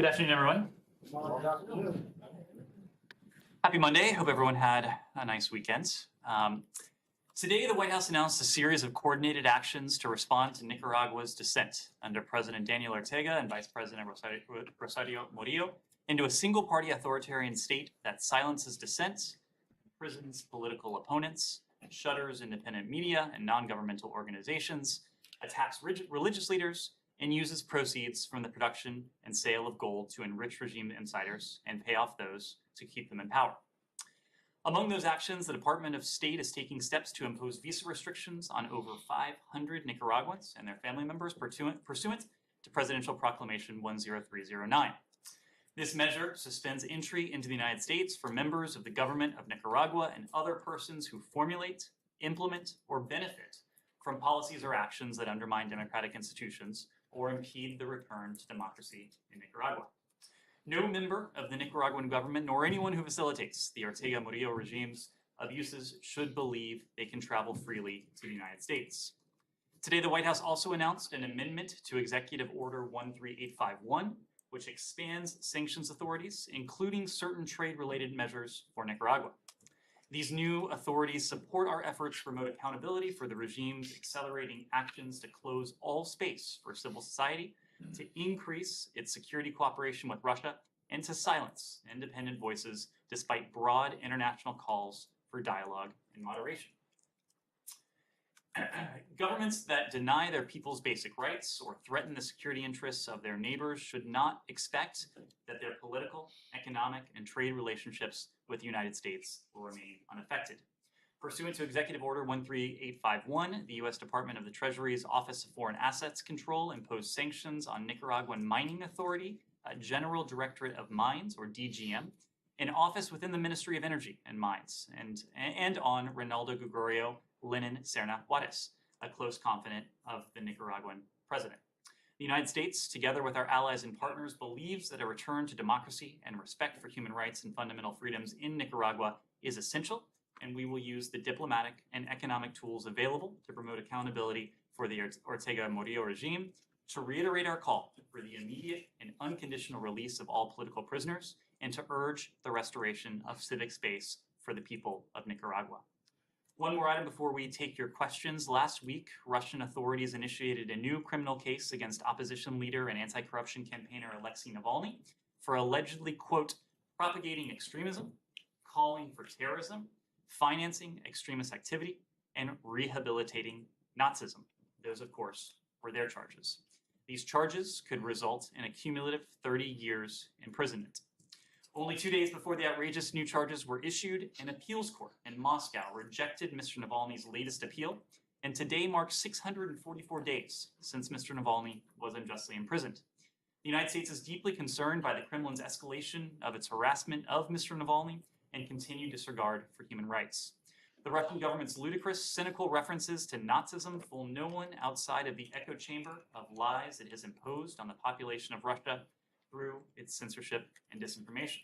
Good afternoon, everyone. Happy Monday. Hope everyone had a nice weekend. Today, the White House announced a series of coordinated actions to respond to Nicaragua's descent under President Daniel Ortega and Vice President Rosario Murillo into a single-party authoritarian state that silences dissent, imprisons political opponents, shutters independent media and non-governmental organizations, attacks religious leaders, and uses proceeds from the production and sale of gold to enrich regime insiders and pay off those to keep them in power. Among those actions, the Department of State is taking steps to impose visa restrictions on over 500 Nicaraguans and their family members pursuant to Presidential Proclamation 10309. This measure suspends entry into the United States for members of the government of Nicaragua and other persons who formulate, implement, or benefit from policies or actions that undermine democratic institutions or impede the return to democracy in Nicaragua. No member of the Nicaraguan government, nor anyone who facilitates the Ortega-Murillo regime's abuses should believe they can travel freely to the United States. Today, the White House also announced an amendment to Executive Order 13851, which expands sanctions authorities, including certain trade-related measures for Nicaragua. These new authorities support our efforts to promote accountability for the regime's accelerating actions to close all space for civil society, to increase its security cooperation with Russia, and to silence independent voices despite broad international calls for dialogue and moderation. Governments that deny their people's basic rights or threaten the security interests of their neighbors should not expect that their political, economic, and trade relationships with the United States will remain unaffected. Pursuant to Executive Order 13851, the U.S. Department of the Treasury's Office of Foreign Assets Control imposed sanctions on Nicaraguan Mining Authority, General Directorate of Mines, or DGM, an office within the Ministry of Energy and Mines, and on Reinaldo Gregorio Lenin Serna Juarez, a close confidant of the Nicaraguan president. The United States, together with our allies and partners, believes that a return to democracy and respect for human rights and fundamental freedoms in Nicaragua is essential, and we will use the diplomatic and economic tools available to promote accountability for the Ortega-Murillo regime, to reiterate our call for the immediate and unconditional release of all political prisoners, and to urge the restoration of civic space for the people of Nicaragua. One more item before we take your questions. Last week, Russian authorities initiated a new criminal case against opposition leader and anti-corruption campaigner Alexei Navalny for allegedly, quote, propagating extremism, calling for terrorism, financing extremist activity, and rehabilitating Nazism. Those, of course, were their charges. These charges could result in a cumulative 30 years imprisonment. Only 2 days before the outrageous new charges were issued, an appeals court in Moscow rejected Mr. Navalny's latest appeal, and today marks 644 days since Mr. Navalny was unjustly imprisoned. The United States is deeply concerned by the Kremlin's escalation of its harassment of Mr. Navalny and continued disregard for human rights. The Russian government's ludicrous, cynical references to Nazism fool no one outside of the echo chamber of lies it has imposed on the population of Russia through its censorship and disinformation.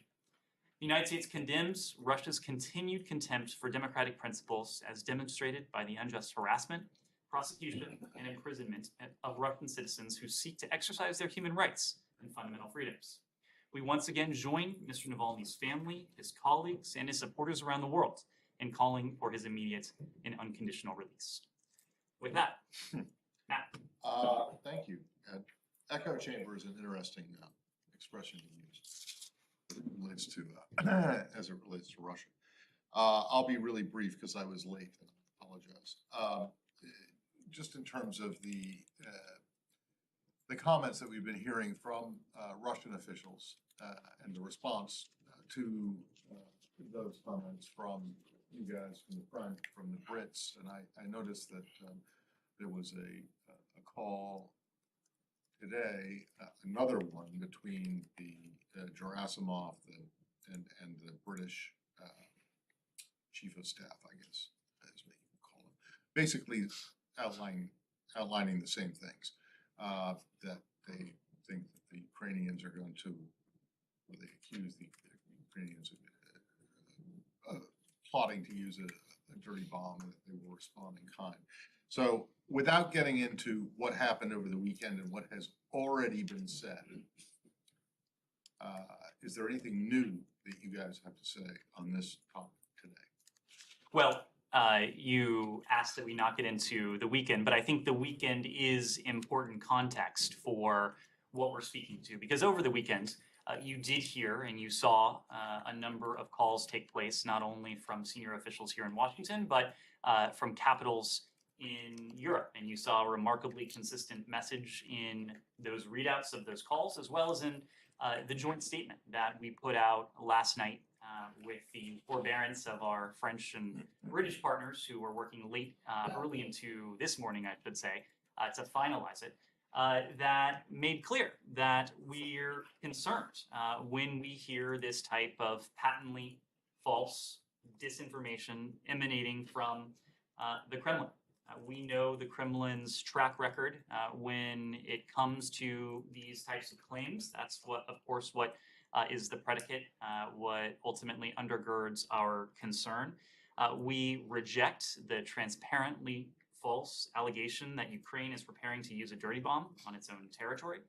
The United States condemns Russia's continued contempt for democratic principles as demonstrated by the unjust harassment, prosecution, and imprisonment of Russian citizens who seek to exercise their human rights and fundamental freedoms. We once again join Mr. Navalny's family, his colleagues, and his supporters around the world in calling for his immediate and unconditional release. With that, Matt. Thank you, Ed. Echo chamber is an interesting expression to use as it relates to Russia. I'll be really brief because I was late and I apologize. Just in terms of the comments that we've been hearing from Russian officials and the response to those comments from you guys from the front, from the Brits, and I noticed that there was a call today, another one between the Gerasimov and the British chief of staff, I guess, as we call him, basically outlining the same things, that they think that the Ukrainians are going to, or they accuse the Ukrainians of plotting to use a dirty bomb, and that they will respond in kind. So without getting into what happened over the weekend and what has already been said, Is there anything new that you guys have to say on this topic today? Well, you asked that we not get into the weekend, but I think the weekend is important context for what we're speaking to, because over the weekend, you did hear and you saw a number of calls take place, not only from senior officials here in Washington, but from capitals in Europe. And you saw a remarkably consistent message in those readouts of those calls, as well as in the joint statement that we put out last night with the forbearance of our French and British partners who were working early into this morning, I should say, to finalize it. That made clear that we're concerned when we hear this type of patently false disinformation emanating from the Kremlin. We know the Kremlin's track record when it comes to these types of claims. That's what, of course, what is the predicate, what ultimately undergirds our concern. We reject the transparently false allegation that Ukraine is preparing to use a dirty bomb on its own territory.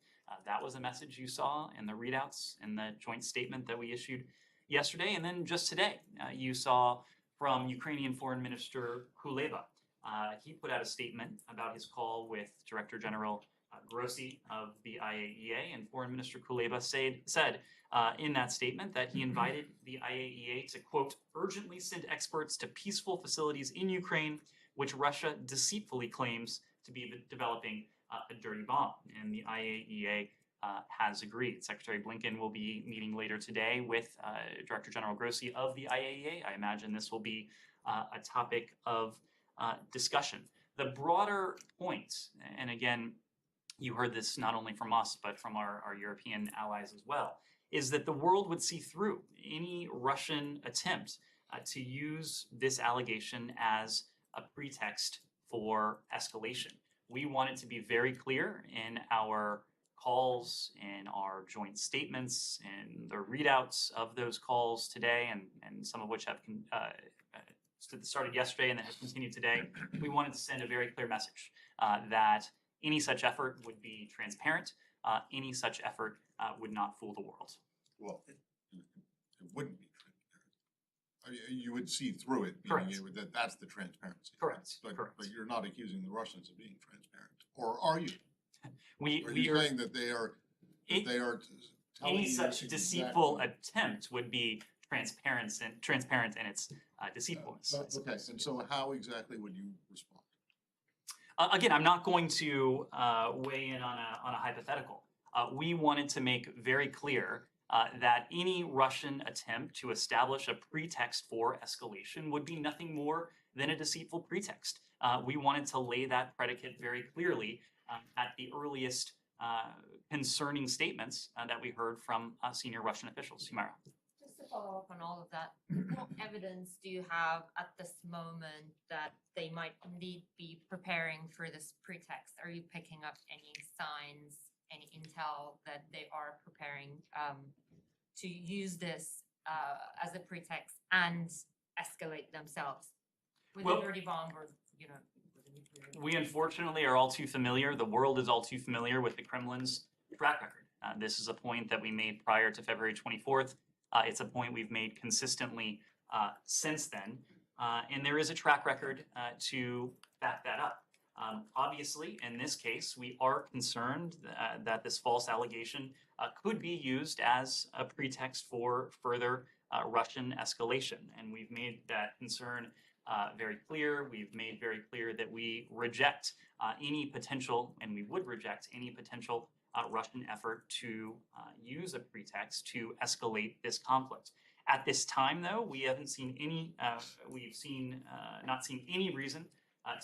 That was a message you saw in the readouts in the joint statement that we issued yesterday. And then just today, you saw from Ukrainian Foreign Minister Kuleba. He put out a statement about his call with Director General Grossi of the IAEA, and Foreign Minister Kuleba said in that statement that he invited the IAEA to, quote, urgently send experts to peaceful facilities in Ukraine, which Russia deceitfully claims to be developing a dirty bomb. And the IAEA has agreed. Secretary Blinken will be meeting later today with Director General Grossi of the IAEA. I imagine this will be a topic of discussion. The broader point, and again, you heard this not only from us, but from our European allies as well, is that the world would see through any Russian attempt to use this allegation as a pretext for escalation. We wanted to be very clear in our calls, in our joint statements, in the readouts of those calls today, and some of which have started yesterday and then has continued today. We wanted to send a very clear message that any such effort would be transparent, any such effort would not fool the world. Well, it wouldn't be transparent. I mean, you would see through it, Correct. meaning that's the transparency. Correct. But, Correct. But you're not accusing the Russians of being transparent, or are you? Are you saying that they are telling any you such exactly deceitful attempt would be transparent in its deceitfulness. Okay, and so how exactly would you respond? Again, I'm not going to weigh in on a hypothetical. We wanted to make very clear that any Russian attempt to establish a pretext for escalation would be nothing more than a deceitful pretext. We wanted to lay that predicate very clearly at the earliest concerning statements that we heard from senior Russian officials. Humara. Just to follow up on all of that, what evidence do you have at this moment that they might indeed be preparing for this pretext? Are you picking up any signs, any intel that they are preparing to use this as a pretext and escalate themselves with a dirty bomb or, you know, with a nuclear? We unfortunately are all too familiar. The world is all too familiar with the Kremlin's track record. This is a point that we made prior to February 24th. It's a point we've made consistently since then. And there is a track record to back that up. Obviously, in this case, we are concerned that this false allegation could be used as a pretext for further Russian escalation. And we've made that concern very clear. We've made very clear that we reject any potential, and we would reject any potential Russian effort to use a pretext to escalate this conflict. At this time, though, we haven't seen any. Not seen any reason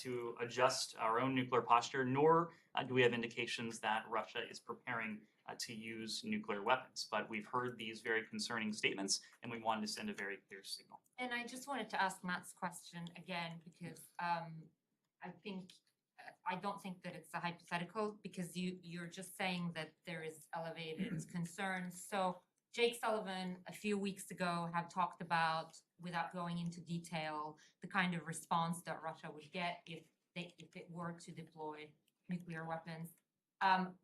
to adjust our own nuclear posture, nor do we have indications that Russia is preparing to use nuclear weapons. But we've heard these very concerning statements, and we wanted to send a very clear signal. And I just wanted to ask Matt's question again, because I don't think that it's a hypothetical, because you're just saying that there is elevated concerns. So Jake Sullivan a few weeks ago had talked about, without going into detail, the kind of response that Russia would get if it were to deploy nuclear weapons.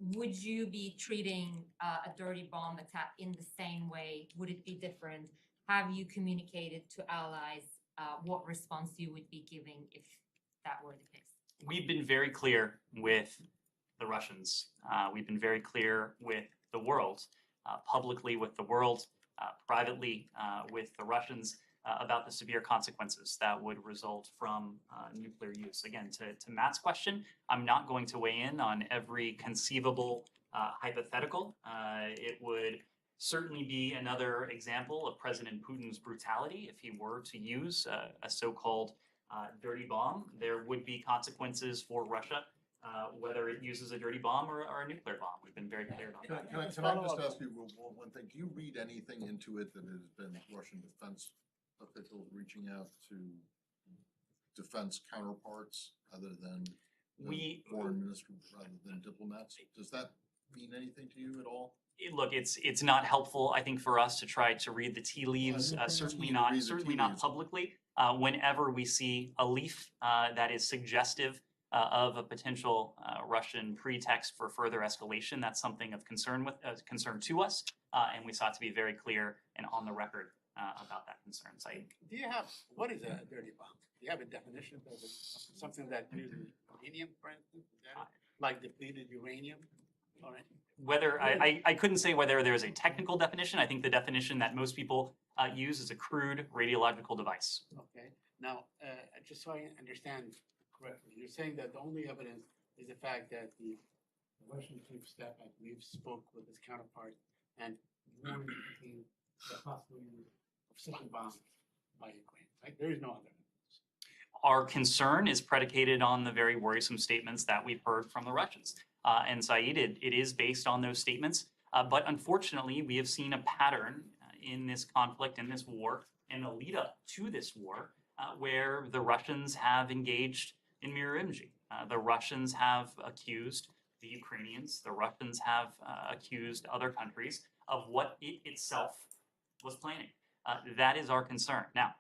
would you be treating a dirty bomb attack in the same way? Would it be different? Have you communicated to allies what response you would be giving if that were the case? We've been very clear with the Russians. We've been very clear with the world, publicly with the world, privately with the Russians, about the severe consequences that would result from nuclear use. Again, to Matt's question, I'm not going to weigh in on every conceivable hypothetical. It would certainly be another example of President Putin's brutality if he were to use a so-called dirty bomb. There would be consequences for Russia, whether it uses a dirty bomb or a nuclear bomb. We've been very clear about that. Can I just ask you one thing? Do you read anything into it that has been Russian defense officials reaching out to defense counterparts other than foreign ministers, rather than diplomats? Does that mean anything to you at all? Look, it's not helpful, I think, for us to try to read the tea leaves. Certainly not publicly. Whenever we see a leaf that is suggestive of a potential Russian pretext for further escalation, that's something of concern to us, and we sought to be very clear and on the record about that concern. Saeed. What is a dirty bomb? Do you have a definition of it? Something that uses uranium, for instance, like depleted uranium? All right. Whether I couldn't say whether there's a technical definition. I think the definition that most people use is a crude radiological device. Okay. Now, just so I understand correctly, you're saying that the only evidence is the fact that the Russian chief staff, I believe, spoke with his counterpart and warned the possibility of such a bomb by Ukraine, right? There is no other evidence. Our concern is predicated on the very worrisome statements that we've heard from the Russians. And Saeed, it is based on those statements. But unfortunately, we have seen a pattern in this conflict, in this war, in the lead up to this war, where the Russians have engaged in mirror imaging. The Russians have accused the Ukrainians, the Russians have accused other countries of what it itself was planning. That is our concern. Now,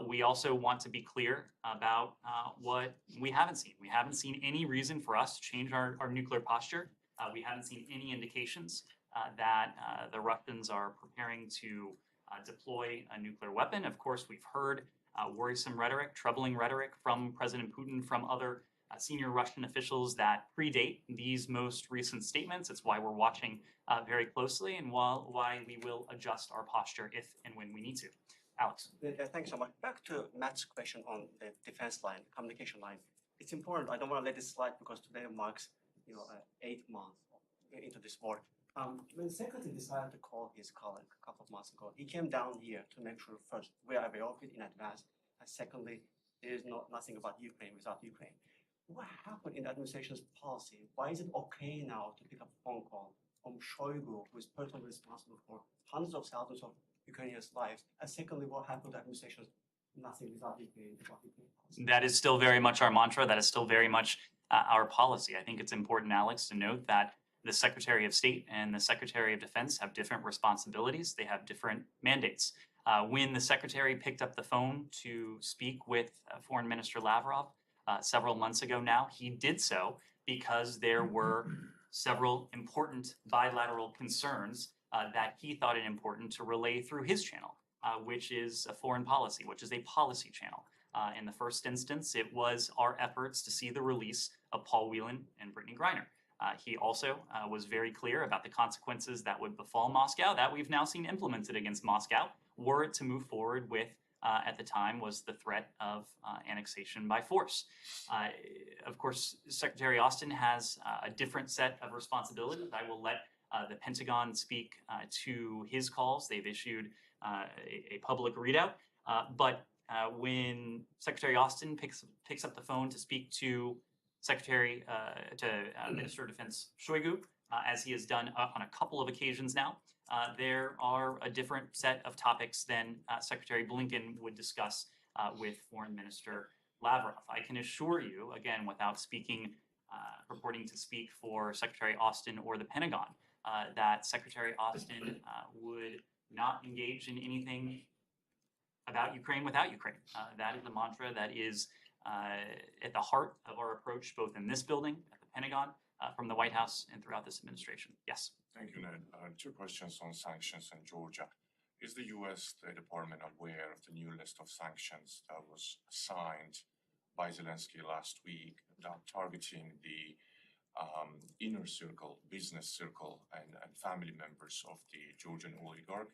we also want to be clear about what we haven't seen. We haven't seen any reason for us to change our nuclear posture. We haven't seen any indications that the Russians are preparing to deploy a nuclear weapon. Of course, we've heard worrisome rhetoric, troubling rhetoric from President Putin, from other senior Russian officials that predate these most recent statements. It's why we're watching very closely, and why we will adjust our posture if and when we need to. Alex. Thanks so much. Back to Matt's question on the defense line, communication line. It's important. I don't want to let this slide because today marks, 8 months into this war. When the secretary decided to call his colleague a couple of months ago, he came down here to make sure, first, we are aware of it in advance, and secondly, there is nothing about Ukraine without Ukraine. What happened in the administration's policy? Why is it okay now to pick up a phone call from Shoigu, who is personally responsible for hundreds of thousands of Ukrainians' lives? And secondly, what happened to the administration's nothing without Ukraine policy? That is still very much our mantra. That is still very much our policy. I think it's important, Alex, to note that the Secretary of State and the Secretary of Defense have different responsibilities. They have different mandates. When the Secretary picked up the phone to speak with Foreign Minister Lavrov several months ago now, he did so because there were several important bilateral concerns that he thought it important to relay through his channel, which is a foreign policy, which is a policy channel. In the first instance, it was our efforts to see the release of Paul Whelan and Brittany Griner. He also was very clear about the consequences that would befall Moscow, that we've now seen implemented against Moscow, were it to move forward with, at the time, was the threat of annexation by force. Of course, Secretary Austin has a different set of responsibilities. I will let the Pentagon speak to his calls. They've issued a public readout. But when Secretary Austin picks up the phone to speak to Minister of Defense Shoigu, as he has done on a couple of occasions now, there are a different set of topics than Secretary Blinken would discuss with Foreign Minister Lavrov. I can assure you, again, without purporting to speak for Secretary Austin or the Pentagon, that Secretary Austin would not engage in anything about Ukraine without Ukraine. That is a mantra that is at the heart of our approach, both in this building, at the Pentagon, from the White House and throughout this administration. Yes. Thank you, Ned. Two questions on sanctions in Georgia. Is the U.S. State Department aware of the new list of sanctions that was signed by Zelensky last week that targeting the inner circle, business circle, and family members of the Georgian oligarch,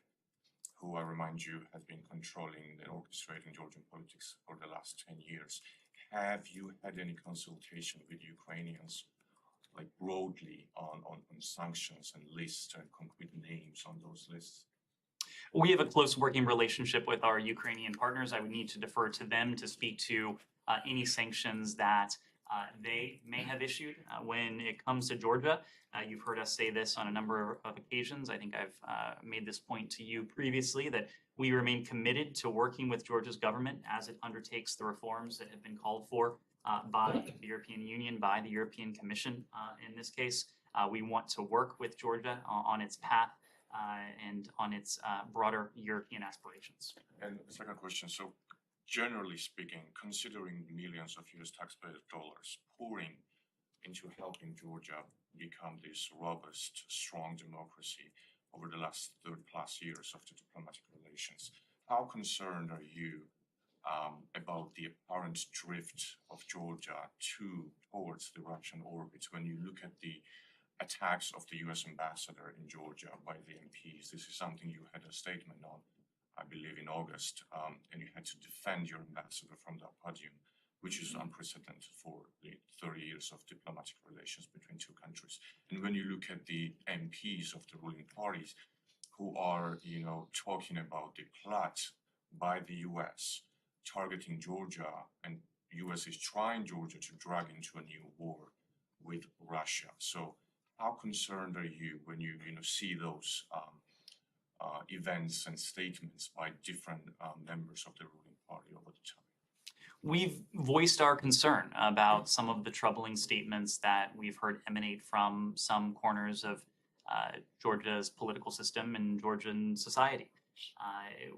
who I remind you has been controlling and orchestrating Georgian politics for the last 10 years? Have you had any consultation with Ukrainians, like broadly on sanctions and lists and concrete names on those lists? We have a close working relationship with our Ukrainian partners. I would need to defer to them to speak to any sanctions that they may have issued. When it comes to Georgia, you've heard us say this on a number of occasions. I think I've made this point to you previously, that we remain committed to working with Georgia's government as it undertakes the reforms that have been called for by the European Union, by the European Commission. In this case, we want to work with Georgia on its path and on its broader European aspirations. And the second question, so generally speaking, considering millions of US taxpayer dollars pouring into helping Georgia become this robust, strong democracy over the last 30+ years of the diplomatic relations, how concerned are you about the apparent drift of Georgia towards the Russian orbit when you look at the attacks of the US ambassador in Georgia by the MPs? This is something you had a statement on, I believe, in August, and you had to defend your ambassador from that podium, which is unprecedented for the 30 years of diplomatic relations between two countries. And when you look at the MPs of the ruling parties who are, talking about the plot by the US targeting Georgia, and US is trying Georgia to drag into a new war with Russia. So how concerned are you when you see those events and statements by different members of the ruling party over the time? We've voiced our concern about some of the troubling statements that we've heard emanate from some corners of Georgia's political system and Georgian society.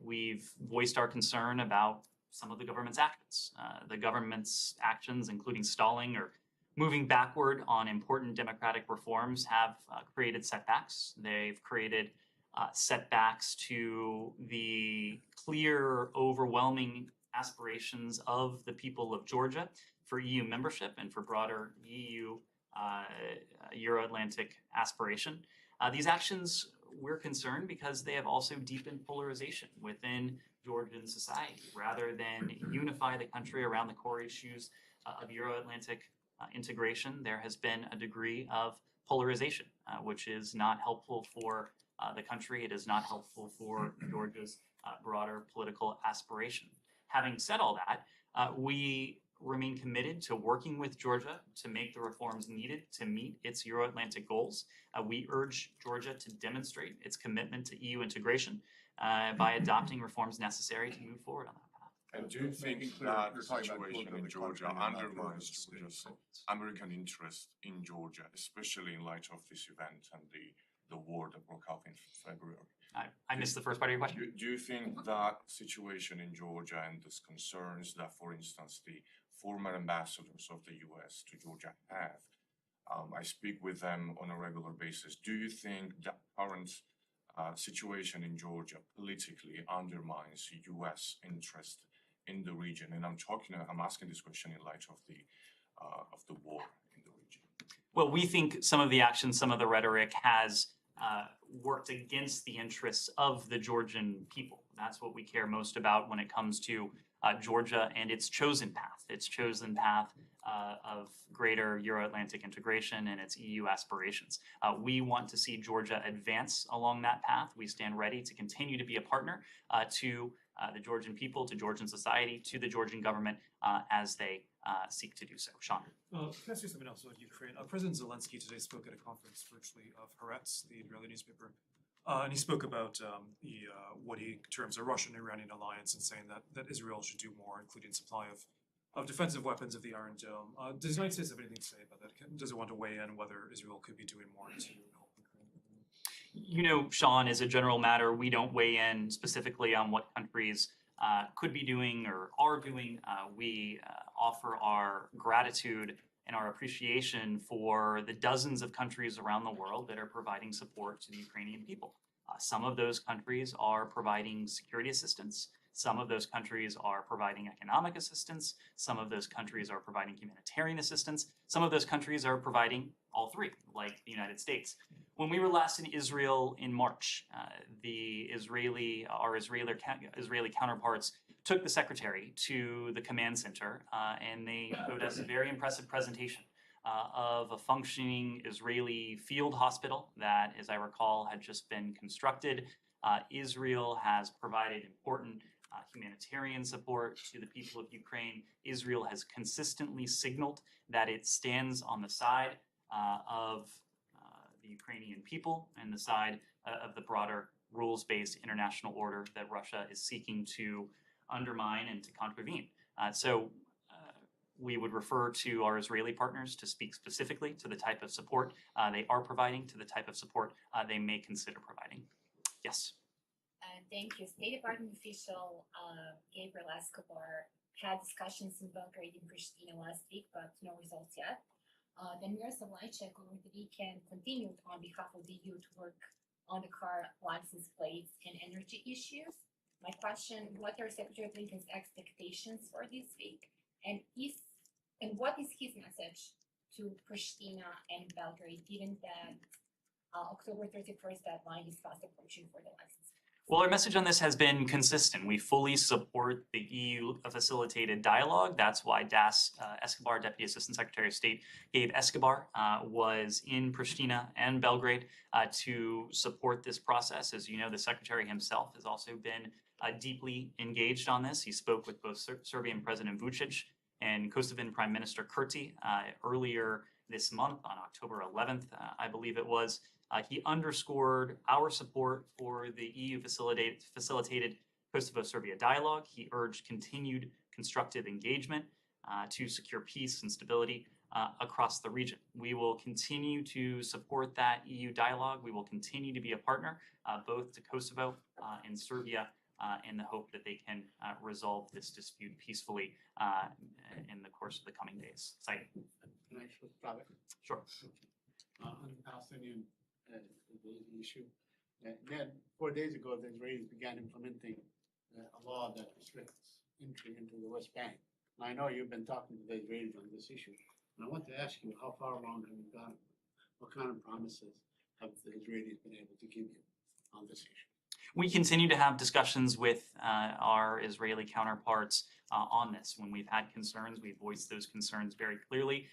We've voiced our concern about some of the government's actions. The government's actions, including stalling or moving backward on important democratic reforms, have created setbacks. They've created setbacks to the clear, overwhelming aspirations of the people of Georgia for EU membership and for broader EU Euro-Atlantic aspiration. These actions, we're concerned because they have also deepened polarization within Georgian society. Rather than unify the country around the core issues of Euro-Atlantic integration, there has been a degree of polarization, which is not helpful for the country. It is not helpful for Georgia's broader political aspiration. Having said all that, we remain committed to working with Georgia to make the reforms needed to meet its Euro-Atlantic goals. We urge Georgia to demonstrate its commitment to EU integration by adopting reforms necessary to move forward on that path. And do you think that situation in Georgia undermines Georgia's American interest in Georgia, especially in light of this event and the war that broke out in February? I missed the first part of your question. Do you think that situation in Georgia and these concerns that, for instance, the former ambassadors of the US to Georgia have, I speak with them on a regular basis, do you think that current situation in Georgia politically undermines US interest in the region? And I'm asking this question in light of the war in the region. Well, we think some of the actions, some of the rhetoric has worked against the interests of the Georgian people. That's what we care most about when it comes to Georgia and its chosen path of greater Euro-Atlantic integration and its EU aspirations. We want to see Georgia advance along that path. We stand ready to continue to be a partner to the Georgian people, to Georgian society, to the Georgian government as they seek to do so. Sean. Can I say something else about Ukraine? President Zelensky today spoke at a conference virtually of Haaretz, the Israeli newspaper, and he spoke about what he terms a Russian-Iranian alliance and saying that Israel should do more, including supply of defensive weapons of the Iron Dome. Does the United States have anything to say about that? Does it want to weigh in whether Israel could be doing more to help Ukraine? Sean, as a general matter, we don't weigh in specifically on what countries could be doing or are doing. We offer our gratitude and our appreciation for the dozens of countries around the world that are providing support to the Ukrainian people. Some of those countries are providing security assistance. Some of those countries are providing economic assistance. Some of those countries are providing humanitarian assistance. Some of those countries are providing all three, like the United States. When we were last in Israel in March, our Israeli counterparts took the secretary to the command center, and they showed us a very impressive presentation of a functioning Israeli field hospital that, as I recall, had just been constructed. Israel has provided important humanitarian support to the people of Ukraine. Israel has consistently signaled that it stands on the side of the Ukrainian people and the side of the broader rules-based international order that Russia is seeking to undermine and to contravene. We would refer to our Israeli partners to speak specifically to the type of support they are providing, to the type of support they may consider providing. Yes. Thank you. State Department official Gabriel Escobar had discussions in Belgrade and Pristina last week, but no results yet. Then Miroslav Lajcak over the weekend continued on behalf of the EU to work on the car license plates and energy issues. My question, what are Secretary Blinken's expectations for this week? And what is his message to Pristina and Belgrade, given that October 31st deadline is fast approaching for the license? Well, our message on this has been consistent. We fully support the EU-facilitated dialogue. That's why Das Escobar, Deputy Assistant Secretary of State, Gabe Escobar, was in Pristina and Belgrade to support this process. As you know, the Secretary himself has also been deeply engaged on this. He spoke with both Serbian President Vučić and Kosovan Prime Minister Kurti earlier this month on October 11th, I believe it was. He underscored our support for the EU-facilitated Kosovo-Serbia dialogue. He urged continued constructive engagement to secure peace and stability across the region. We will continue to support that EU dialogue. We will continue to be a partner both to Kosovo and Serbia in the hope that they can resolve this dispute peacefully in the course of the coming days. Said. Can I stop it? Sure. On the Palestinian issue, then 4 days ago, the Israelis began implementing a law that restricts entry into the West Bank. And I know you've been talking to the Israelis on this issue, and I want to ask you, how far along have you gone? What kind of promises have the Israelis been able to give you on this issue? We continue to have discussions with our Israeli counterparts on this. When we've had concerns, we've voiced those concerns very clearly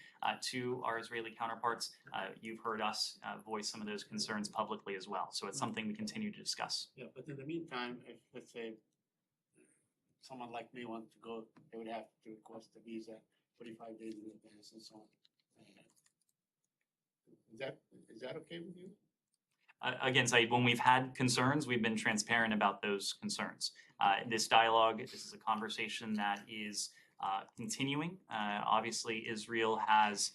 to our Israeli counterparts. You've heard us voice some of those concerns publicly as well. So it's something we continue to discuss. Yeah, but in the meantime, if, let's say, someone like me wants to go, they would have to request a visa 45 days in advance and so on. Is that okay with you? Again, Saeed, when we've had concerns, we've been transparent about those concerns. This dialogue, this is a conversation that is continuing. Obviously, Israel has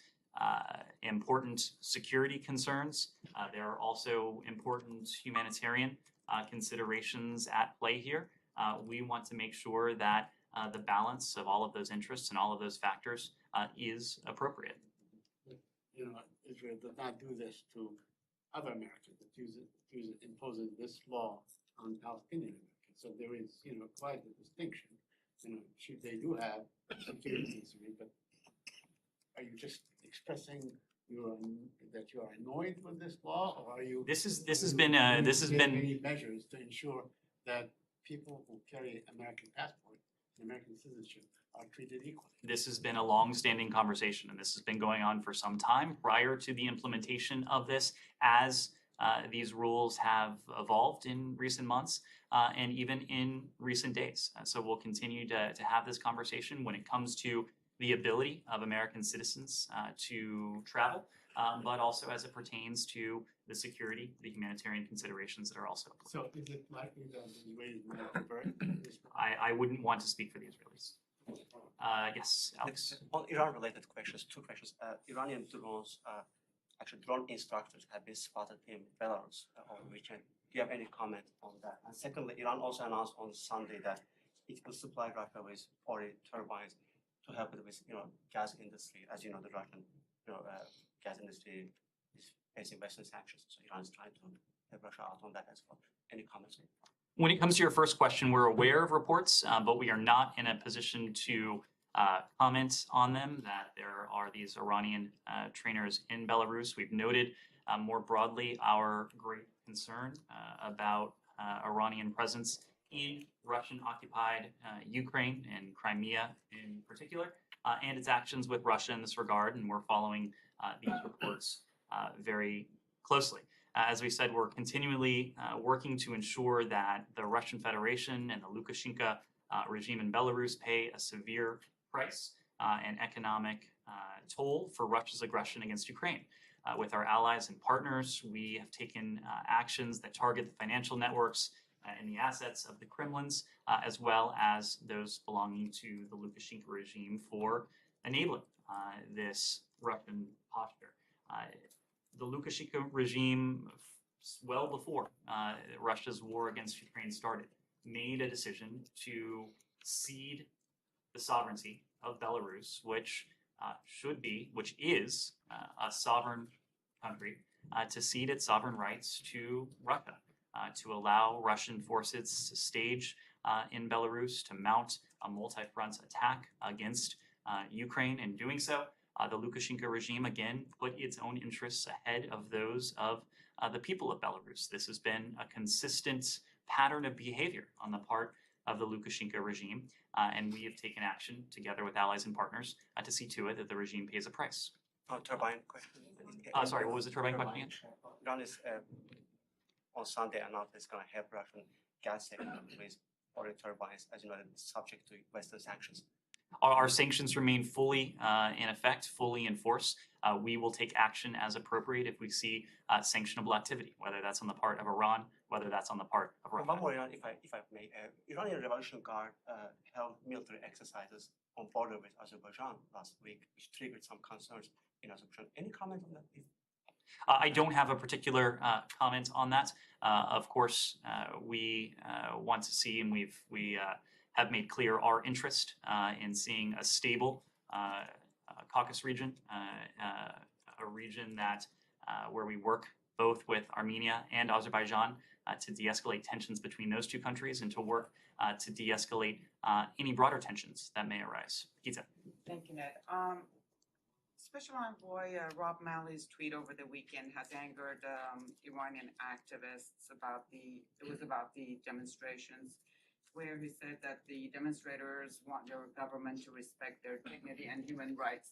important security concerns. There are also important humanitarian considerations at play here. We want to make sure that the balance of all of those interests and all of those factors is appropriate. You know, Israel does not do this to other Americans. It imposes this law on Palestinian Americans. So there is, quite a distinction. They do have security concerns, but are you just expressing that you are annoyed with this law, or are you? This has been any measures to ensure that people who carry American passports, American citizenship, are treated equally. This has been a long-standing conversation, and this has been going on for some time prior to the implementation of this, as these rules have evolved in recent months and even in recent days. So we'll continue to have this conversation when it comes to the ability of American citizens to travel, but also as it pertains to the security, the humanitarian considerations that are also. So is it likely that the Israelis might convert this? I wouldn't want to speak for the Israelis. Yes, Alex. On Iran-related questions, two questions. Iranian drones, actually drone instructors have been spotted in Belarus over the weekend. Do you have any comment on that? And secondly, Iran also announced on Sunday that it will supply Russia with 40 turbines. to help with gas industry. As you know, the Russian gas industry is facing Western sanctions, so Iran is trying to help Russia out on that as well. Any comments? When it comes to your first question, we're aware of reports, but we are not in a position to comment on them, that there are these Iranian trainers in Belarus. We've noted more broadly our great concern about Iranian presence in Russian-occupied Ukraine and Crimea in particular, and its actions with Russia in this regard, and we're following these reports very closely. As we said, we're continually working to ensure that the Russian Federation and the Lukashenko regime in Belarus pay a severe price and economic toll for Russia's aggression against Ukraine. With our allies and partners, we have taken actions that target the financial networks and the assets of the Kremlins, as well as those belonging to the Lukashenko regime for enabling this Russian posture. The Lukashenko regime, well before Russia's war against Ukraine started, made a decision to cede the sovereignty of Belarus, which is a sovereign country, to cede its sovereign rights to Russia, to allow Russian forces to stage in Belarus, to mount a multi-front attack against Ukraine. In doing so, the Lukashenko regime, again, put its own interests ahead of those of the people of Belarus. This has been a consistent pattern of behavior on the part of the Lukashenko regime, and we have taken action together with allies and partners to see to it that the regime pays a price. Turbine question. Sorry, what was the turbine question again? Iran is on Sunday announced it's going to help Russian gas sector with foreign turbines, as you know, subject to Western sanctions. Our sanctions remain fully in effect, fully in force. We will take action as appropriate if we see sanctionable activity, whether that's on the part of Iran, whether that's on the part of Russia. One more, if I may. Iranian Revolution Guard held military exercises on border with Azerbaijan last week, which triggered some concerns in Azerbaijan. Any comment on that? I don't have a particular comment on that. Of course, we want to see, and we have made clear our interest in seeing a stable Caucasus region, a region that where we work both with Armenia and Azerbaijan to de-escalate tensions between those two countries and to work to de-escalate any broader tensions that may arise. Gita. Thank you, Ned. Special Envoy Rob Malley's tweet over the weekend has angered Iranian activists about the demonstrations, where he said that the demonstrators want their government to respect their dignity and human rights.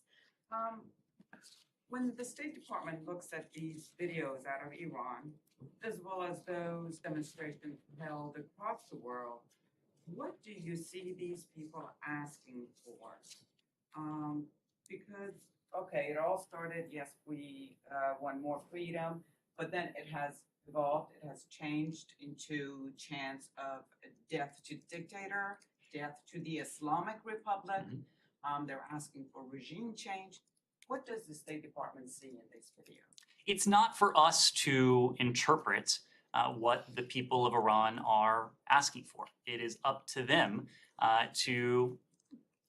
When the State Department looks at these videos out of Iran, as well as those demonstrations held across the world, what do you see these people asking for? Because, okay, it all started, yes, we want more freedom, but then it has evolved, it has changed into chants of death to dictator, death to the Islamic Republic. They're asking for regime change. What does the State Department see in this video? It's not for us to interpret what the people of Iran are asking for. It is up to them to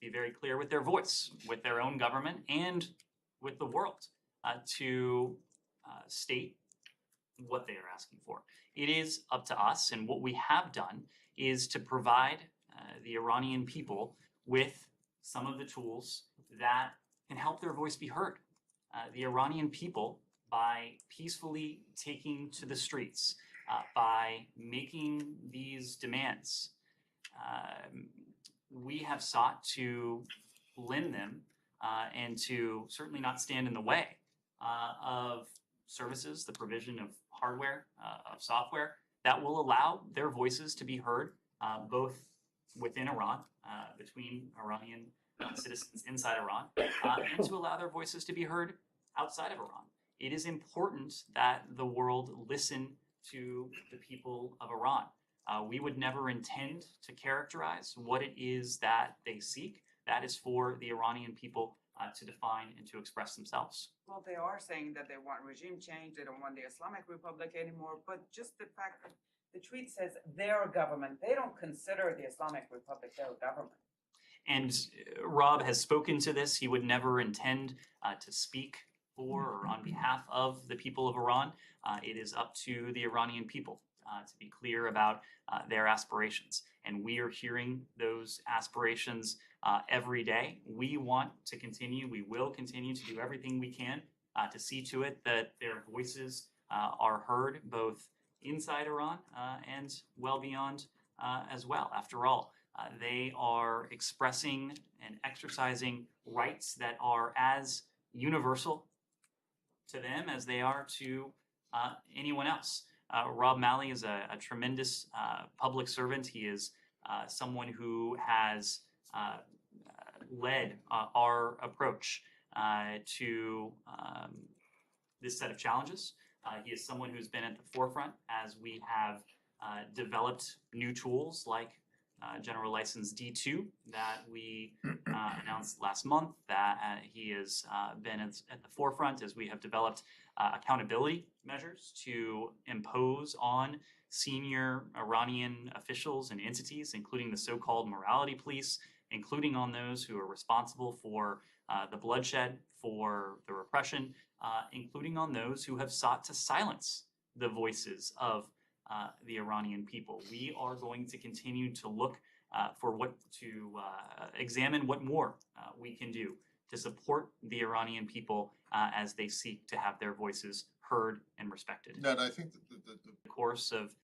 be very clear with their voice, with their own government, and with the world to state what they are asking for. It is up to us, and what we have done is to provide the Iranian people with some of the tools that can help their voice be heard. The Iranian people, by peacefully taking to the streets, by making these demands, we have sought to lend them and to certainly not stand in the way of services, the provision of hardware, of software, that will allow their voices to be heard both within Iran, between Iranian citizens inside Iran, and to allow their voices to be heard outside of Iran. It is important that the world listen to the people of Iran. We would never intend to characterize what it is that they seek. That is for the Iranian people to define and to express themselves. Well, they are saying that they want regime change, they don't want the Islamic Republic anymore, but just the fact that the tweet says their government, they don't consider the Islamic Republic their government. And Rob has spoken to this. He would never intend to speak for or on behalf of the people of Iran. It is up to the Iranian people to be clear about their aspirations. And we are hearing those aspirations every day. We want to continue, we will continue to do everything we can to see to it that their voices are heard both inside Iran and well beyond as well. After all, they are expressing and exercising rights that are as universal to them as they are to anyone else. Rob Malley is a tremendous public servant. He is someone who has led our approach to this set of challenges. He is someone who's been at the forefront as we have developed new tools like General License D2 that we announced last month, that he has been at the forefront as we have developed accountability measures to impose on senior Iranian officials and entities, including the so-called morality police, including on those who are responsible for the bloodshed, for the repression, including on those who have sought to silence the voices of the Iranian people. We are going to continue to look examine what more we can do to support the Iranian people as they seek to have their voices heard and respected. Ned, I think that The course of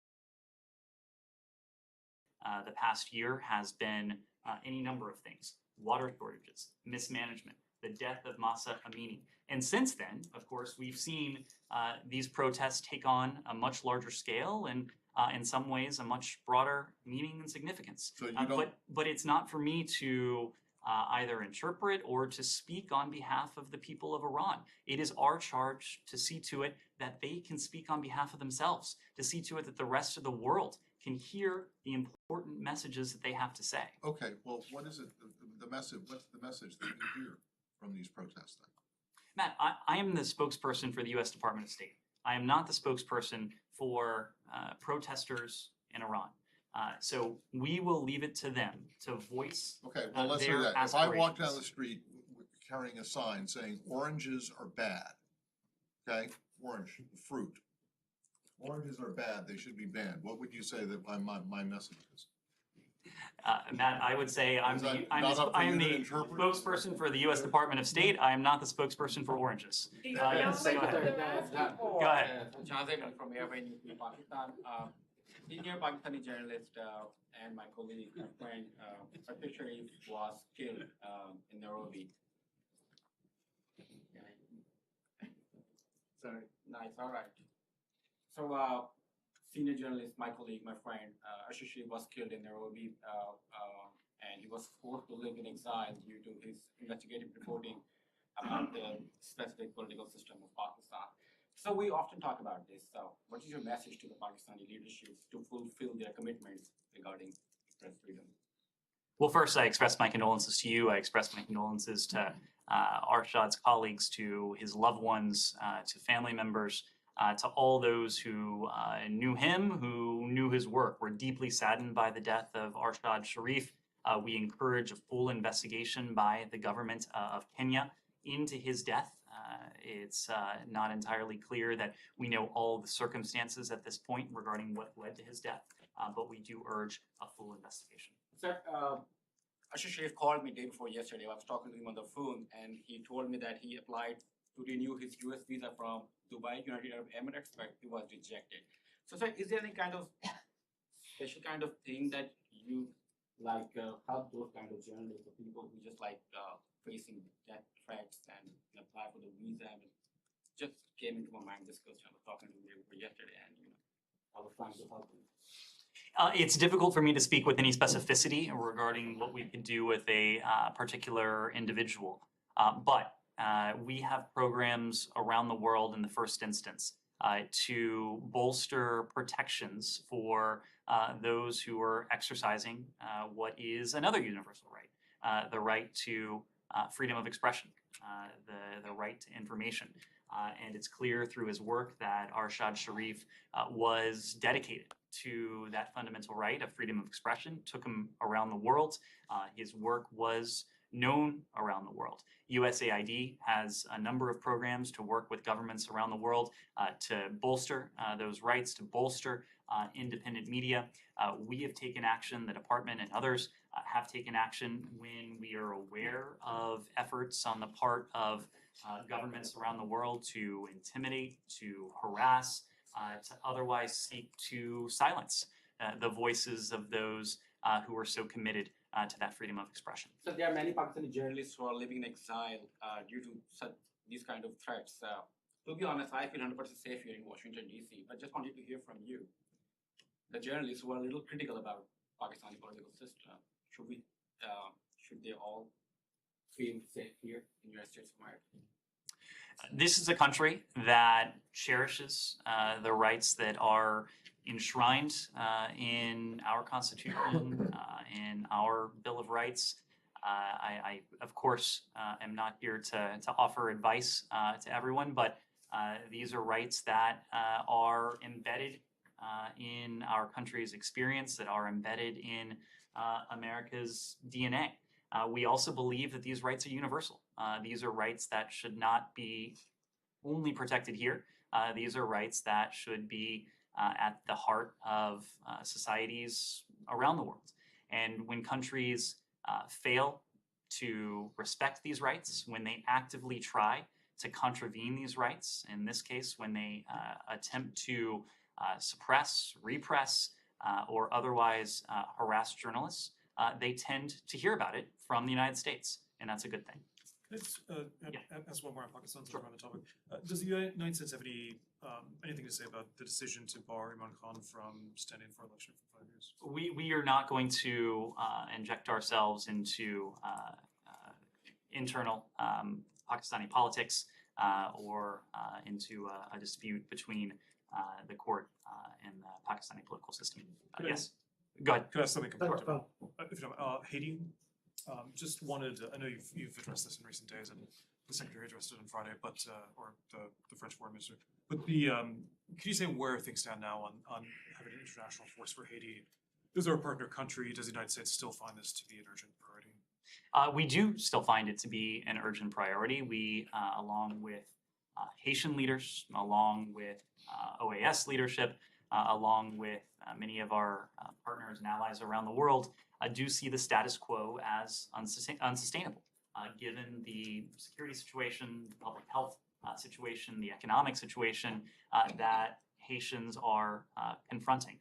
the past year has been any number of things: water shortages, mismanagement, the death of Mahsa Amini. And since then, of course, we've seen these protests take on a much larger scale and in some ways a much broader meaning and significance. So you don't... But it's not for me to either interpret or to speak on behalf of the people of Iran. It is our charge to see to it that they can speak on behalf of themselves, to see to it that the rest of the world can hear the important messages that they have to say. Okay, well, what is it, the message, what's the message that you hear from these protests then? Matt, I am the spokesperson for the U.S. Department of State. I am not the spokesperson for protesters in Iran. So we will leave it to them to voice Okay, well, let's do their that. If I walk down aspirations. the street carrying a sign saying oranges are bad, okay, orange, the fruit, oranges are bad, they should be banned, what would you say that my message is? Matt, I would say Is that not up for I am you to the interpret? spokesperson for the U.S. Department of State. I am not the spokesperson for oranges. Go ahead. Jonathan from Airway News Pakistan. Senior Pakistani journalist and my colleague, my friend, Patricia was killed in Nairobi. Sorry, nice, all right. So, senior journalist, my colleague, my friend, Ashish was killed in Nairobi, and he was forced to live in exile due to his investigative reporting about the specific political system of Pakistan. So we often talk about this. So what is your message to the Pakistani leadership to fulfill their commitments regarding press freedom? Well, first, I express my condolences to you. I express my condolences to Arshad's colleagues, to his loved ones, to family members, to all those who knew him, who knew his work. We're deeply saddened by the death of Arshad Sharif. We encourage a full investigation by the government of Kenya into his death. It's not entirely clear that we know all the circumstances at this point regarding what led to his death, but we do urge a full investigation. Sir, Ashish Sharif called me day before yesterday. I was talking to him on the phone, and he told me that he applied to renew his US visa from Dubai, United Arab Emirates, but he was rejected. So, sir, is there any kind of special kind of thing that you like help those kind of journalists or people who just like facing death threats and apply for the visa? I mean, just came into my mind this question. I was talking to him yesterday, and I was trying to help him. It's difficult for me to speak with any specificity regarding what we could do with a particular individual, but we have programs around the world in the first instance to bolster protections for those who are exercising what is another universal right, the right to freedom of expression, the right to information. And it's clear through his work that Arshad Sharif was dedicated to that fundamental right of freedom of expression, took him around the world. His work was known around the world. USAID has a number of programs to work with governments around the world to bolster those rights, to bolster independent media. We have taken action, the department and others have taken action when we are aware of efforts on the part of governments around the world to intimidate, to harass, to otherwise seek to silence the voices of those who are so committed to that freedom of expression. So there are many Pakistani journalists who are living in exile due to these kind of threats. To be honest, I feel 100% safe here in Washington, D.C., but just wanted to hear from you. The journalists who are a little critical about Pakistani political system, should they all feel safe here in the United States of America? This is a country that cherishes the rights that are enshrined in our Constitution, in our Bill of Rights. I of course, am not here to offer advice to everyone, but these are rights that are embedded in our country's experience, that are embedded in America's DNA. We also believe that these rights are universal. These are rights that should not be only protected here. These are rights that should be at the heart of societies around the world. And when countries fail to respect these rights, when they actively try to contravene these rights, in this case, when they attempt to suppress, repress, or otherwise harass journalists, they tend to hear about it from the United States, and that's a good thing. Can I just ask one more on Pakistan since Sure. we're on the topic? Does the United States have anything to say about the decision to bar Imran Khan from standing for election for 5 years? We are not going to inject ourselves into internal Pakistani politics or into a dispute between the court and the Pakistani political system. Yes, go ahead. Could I ask something completely different? If you don't, Haiti, just wanted, I know you've addressed this in recent days, and the Secretary addressed it on Friday, but or the French Foreign Minister. But can you say where things stand now on having an international force for Haiti? Is there a partner country? Does the United States still find this to be an urgent priority? We do still find it to be an urgent priority. We, along with Haitian leaders, along with OAS leadership, along with many of our partners and allies around the world, do see the status quo as unsustainable, given the security situation, the public health situation, the economic situation that Haitians are confronting.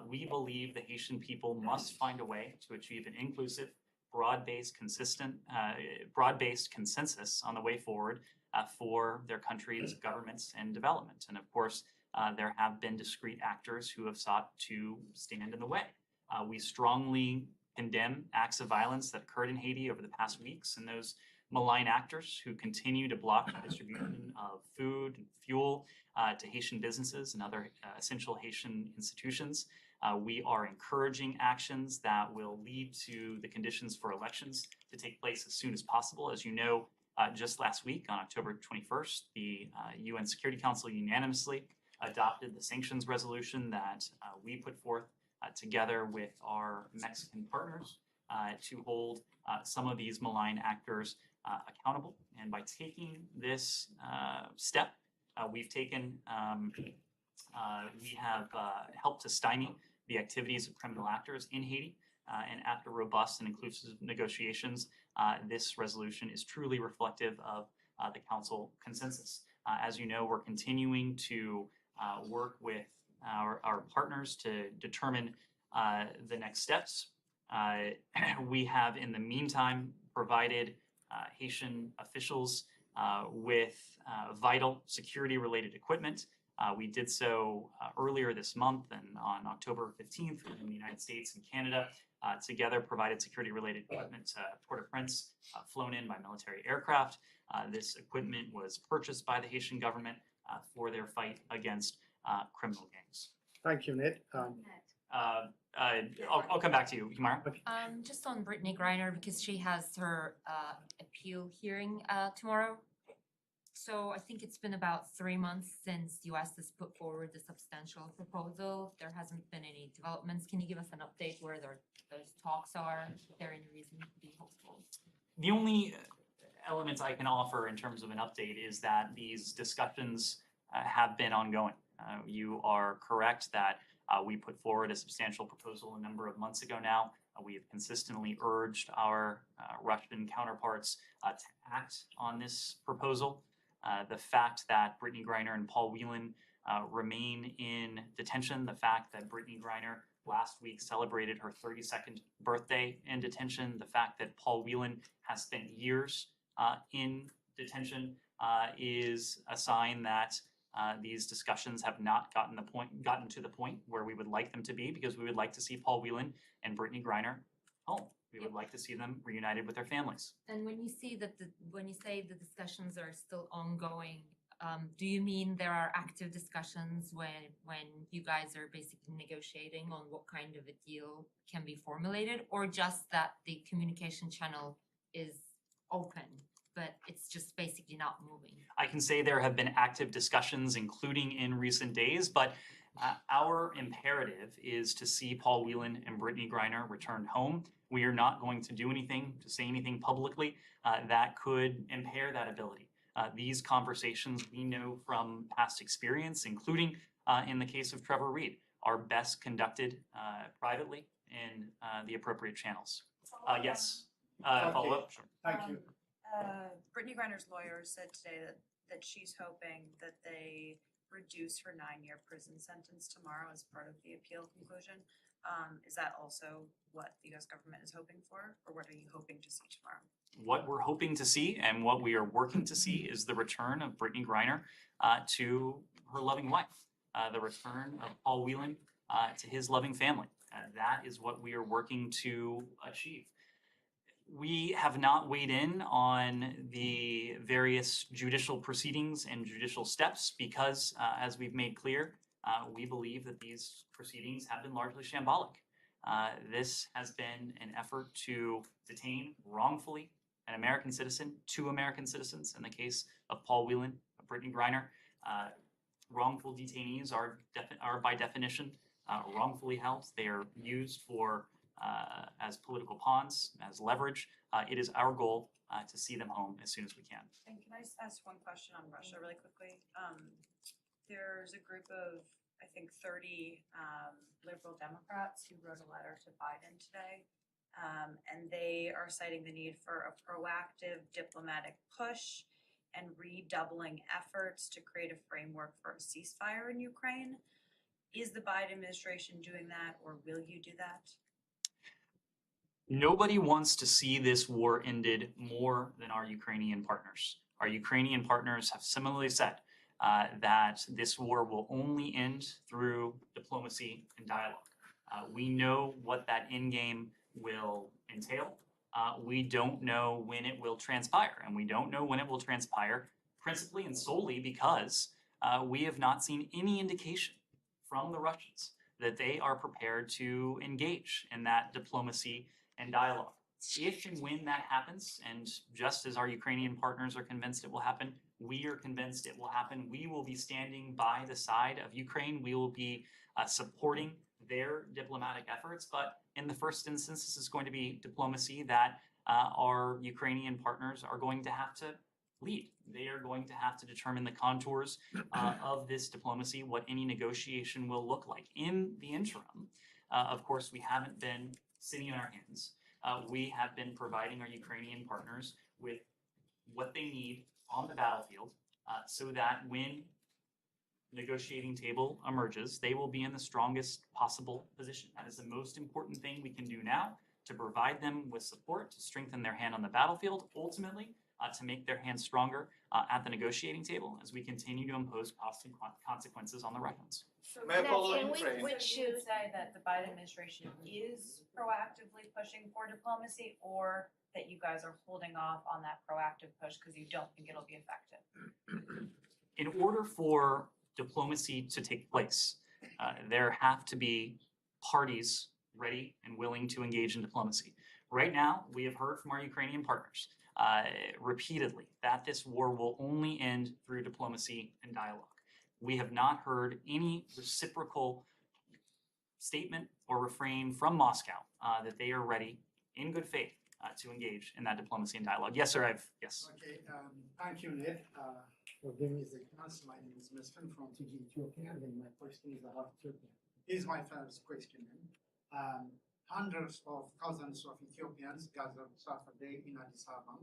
We believe the Haitian people must find a way to achieve an inclusive, broad-based consensus on the way forward for their country's governments and development. And of course, there have been discrete actors who have sought to stand in the way. We strongly condemn acts of violence that occurred in Haiti over the past weeks, and those malign actors who continue to block the distribution of food and fuel to Haitian businesses and other essential Haitian institutions. We are encouraging actions that will lead to the conditions for elections to take place as soon as possible. As you know, just last week on October 21st, the UN Security Council unanimously adopted the sanctions resolution that we put forth together with our Mexican partners to hold some of these malign actors accountable. And by taking this step, we have helped to stymie the activities of criminal actors in Haiti. And after robust and inclusive negotiations, this resolution is truly reflective of the Council consensus. As you know, we're continuing to work with our partners to determine the next steps. We have, in the meantime, provided Haitian officials with vital security-related equipment. We did so earlier this month, and on October 15th in the United States and Canada, together provided security-related equipment to Port-au-Prince, flown in by military aircraft. This equipment was purchased by the Haitian government for their fight against criminal gangs. Thank you, Ned. I'll come back to you, Humara. Just on Brittany Griner, because she has her appeal hearing tomorrow. So I think it's been about 3 months since US has put forward the substantial proposal. There hasn't been any developments. Can you give us an update where those talks are? Is there any reason to be hopeful? The only element I can offer in terms of an update is that these discussions have been ongoing. You are correct that we put forward a substantial proposal a number of months ago now. We have consistently urged our Russian counterparts to act on this proposal. The fact that Brittany Griner and Paul Whelan remain in detention, the fact that Brittany Griner last week celebrated her 32nd birthday in detention, the fact that Paul Whelan has spent years in detention is a sign that these discussions have not gotten to the point where we would like them to be, because we would like to see Paul Whelan and Brittany Griner home. We would like to see them reunited with their families. And when you see that when you say the discussions are still ongoing, do you mean there are active discussions when you guys are basically negotiating on what kind of a deal can be formulated, or just that the communication channel is open, but it's just basically not moving? I can say there have been active discussions, including in recent days, but our imperative is to see Paul Whelan and Brittany Griner returned home. We are not going to do anything, to say anything publicly that could impair that ability. These conversations, we know from past experience, including in the case of Trevor Reed, are best conducted privately in the appropriate channels. Yes, follow up? Sure. Thank you. Brittany Griner's lawyer said today that she's hoping that they reduce her 9-year prison sentence tomorrow as part of the appeal conclusion. Is that also what the US government is hoping for, or what are you hoping to see tomorrow? What we're hoping to see and what we are working to see is the return of Brittany Griner to her loving wife, the return of Paul Whelan to his loving family. That is what we are working to achieve. We have not weighed in on the various judicial proceedings and judicial steps because, as we've made clear, we believe that these proceedings have been largely shambolic. This has been an effort to detain wrongfully an American citizen, 2 American citizens in the case of Paul Whelan, Brittany Griner. Wrongful detainees are by definition wrongfully held. They are used for as political pawns, as leverage. It is our goal to see them home as soon as we can. And can I just ask one question on Russia really quickly? There's a group of, I think, 30 liberal Democrats who wrote a letter to Biden today, and they are citing the need for a proactive diplomatic push and redoubling efforts to create a framework for a ceasefire in Ukraine. Is the Biden administration doing that, or will you do that? Nobody wants to see this war ended more than our Ukrainian partners. Our Ukrainian partners have similarly said that this war will only end through diplomacy and dialogue. We know what that end game will entail. We don't know when it will transpire, and we don't know when it will transpire principally and solely because we have not seen any indication from the Russians that they are prepared to engage in that diplomacy and dialogue. If and when that happens, and just as our Ukrainian partners are convinced it will happen, we are convinced it will happen. We will be standing by the side of Ukraine. We will be supporting their diplomatic efforts. But in the first instance, this is going to be diplomacy that our Ukrainian partners are going to have to lead. They are going to have to determine the contours of this diplomacy, what any negotiation will look like. In the interim, of course, we haven't been sitting on our hands. We have been providing our Ukrainian partners with what they need on the battlefield so that when negotiating table emerges, they will be in the strongest possible position. That is the most important thing we can do now, to provide them with support, to strengthen their hand on the battlefield, ultimately to make their hand stronger at the negotiating table as we continue to impose costs and consequences on the Russians. So May I follow can up, we Ukraine? would you say that the Biden administration is proactively pushing for diplomacy, or that you guys are holding off on that proactive push because you don't think it'll be effective? In order for diplomacy to take place, there have to be parties ready and willing to engage in diplomacy. Right now, we have heard from our Ukrainian partners repeatedly that this war will only end through diplomacy and dialogue. We have not heard any reciprocal statement or refrain from Moscow that they are ready, in good faith, to engage in that diplomacy and dialogue. Yes, sir. Yes. Okay, thank you, Ned, for giving me the chance. My name is Mesfin from TG Ethiopia, and my question is about Ethiopia. Here's my first question. Hundreds of thousands of Ethiopians gathered Saturday in Addis Ababa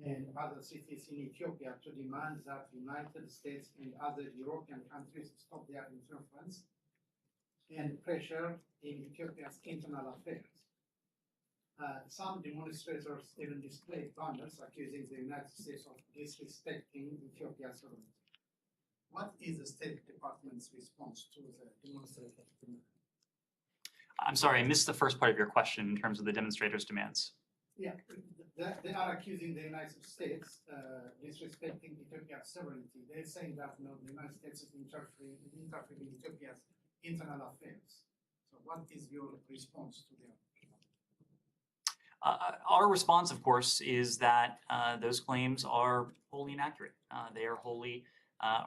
and other cities in Ethiopia to demand that the United States and other European countries stop their interference and pressure in Ethiopia's internal affairs. Some demonstrators even displayed banners accusing the United States of disrespecting Ethiopia's sovereignty. What is the State Department's response to the demonstrators' demand? I'm sorry, I missed the first part of your question in terms of the demonstrators' demands. Yeah, they are accusing the United States disrespecting Ethiopia's sovereignty. They're saying that the United States is interfering in Ethiopia's internal affairs. So what is your response to them? Our response, of course, is that those claims are wholly inaccurate. They are wholly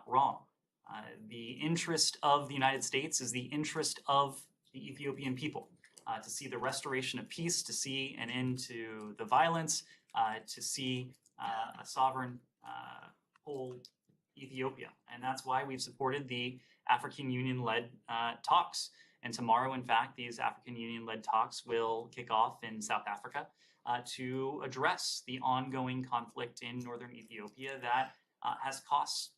wrong. The interest of the United States is the interest of the Ethiopian people, to see the restoration of peace, to see an end to the violence, to see a sovereign, whole Ethiopia. And that's why we've supported the African Union-led talks. And tomorrow, in fact, these African Union-led talks will kick off in South Africa to address the ongoing conflict in northern Ethiopia that has cost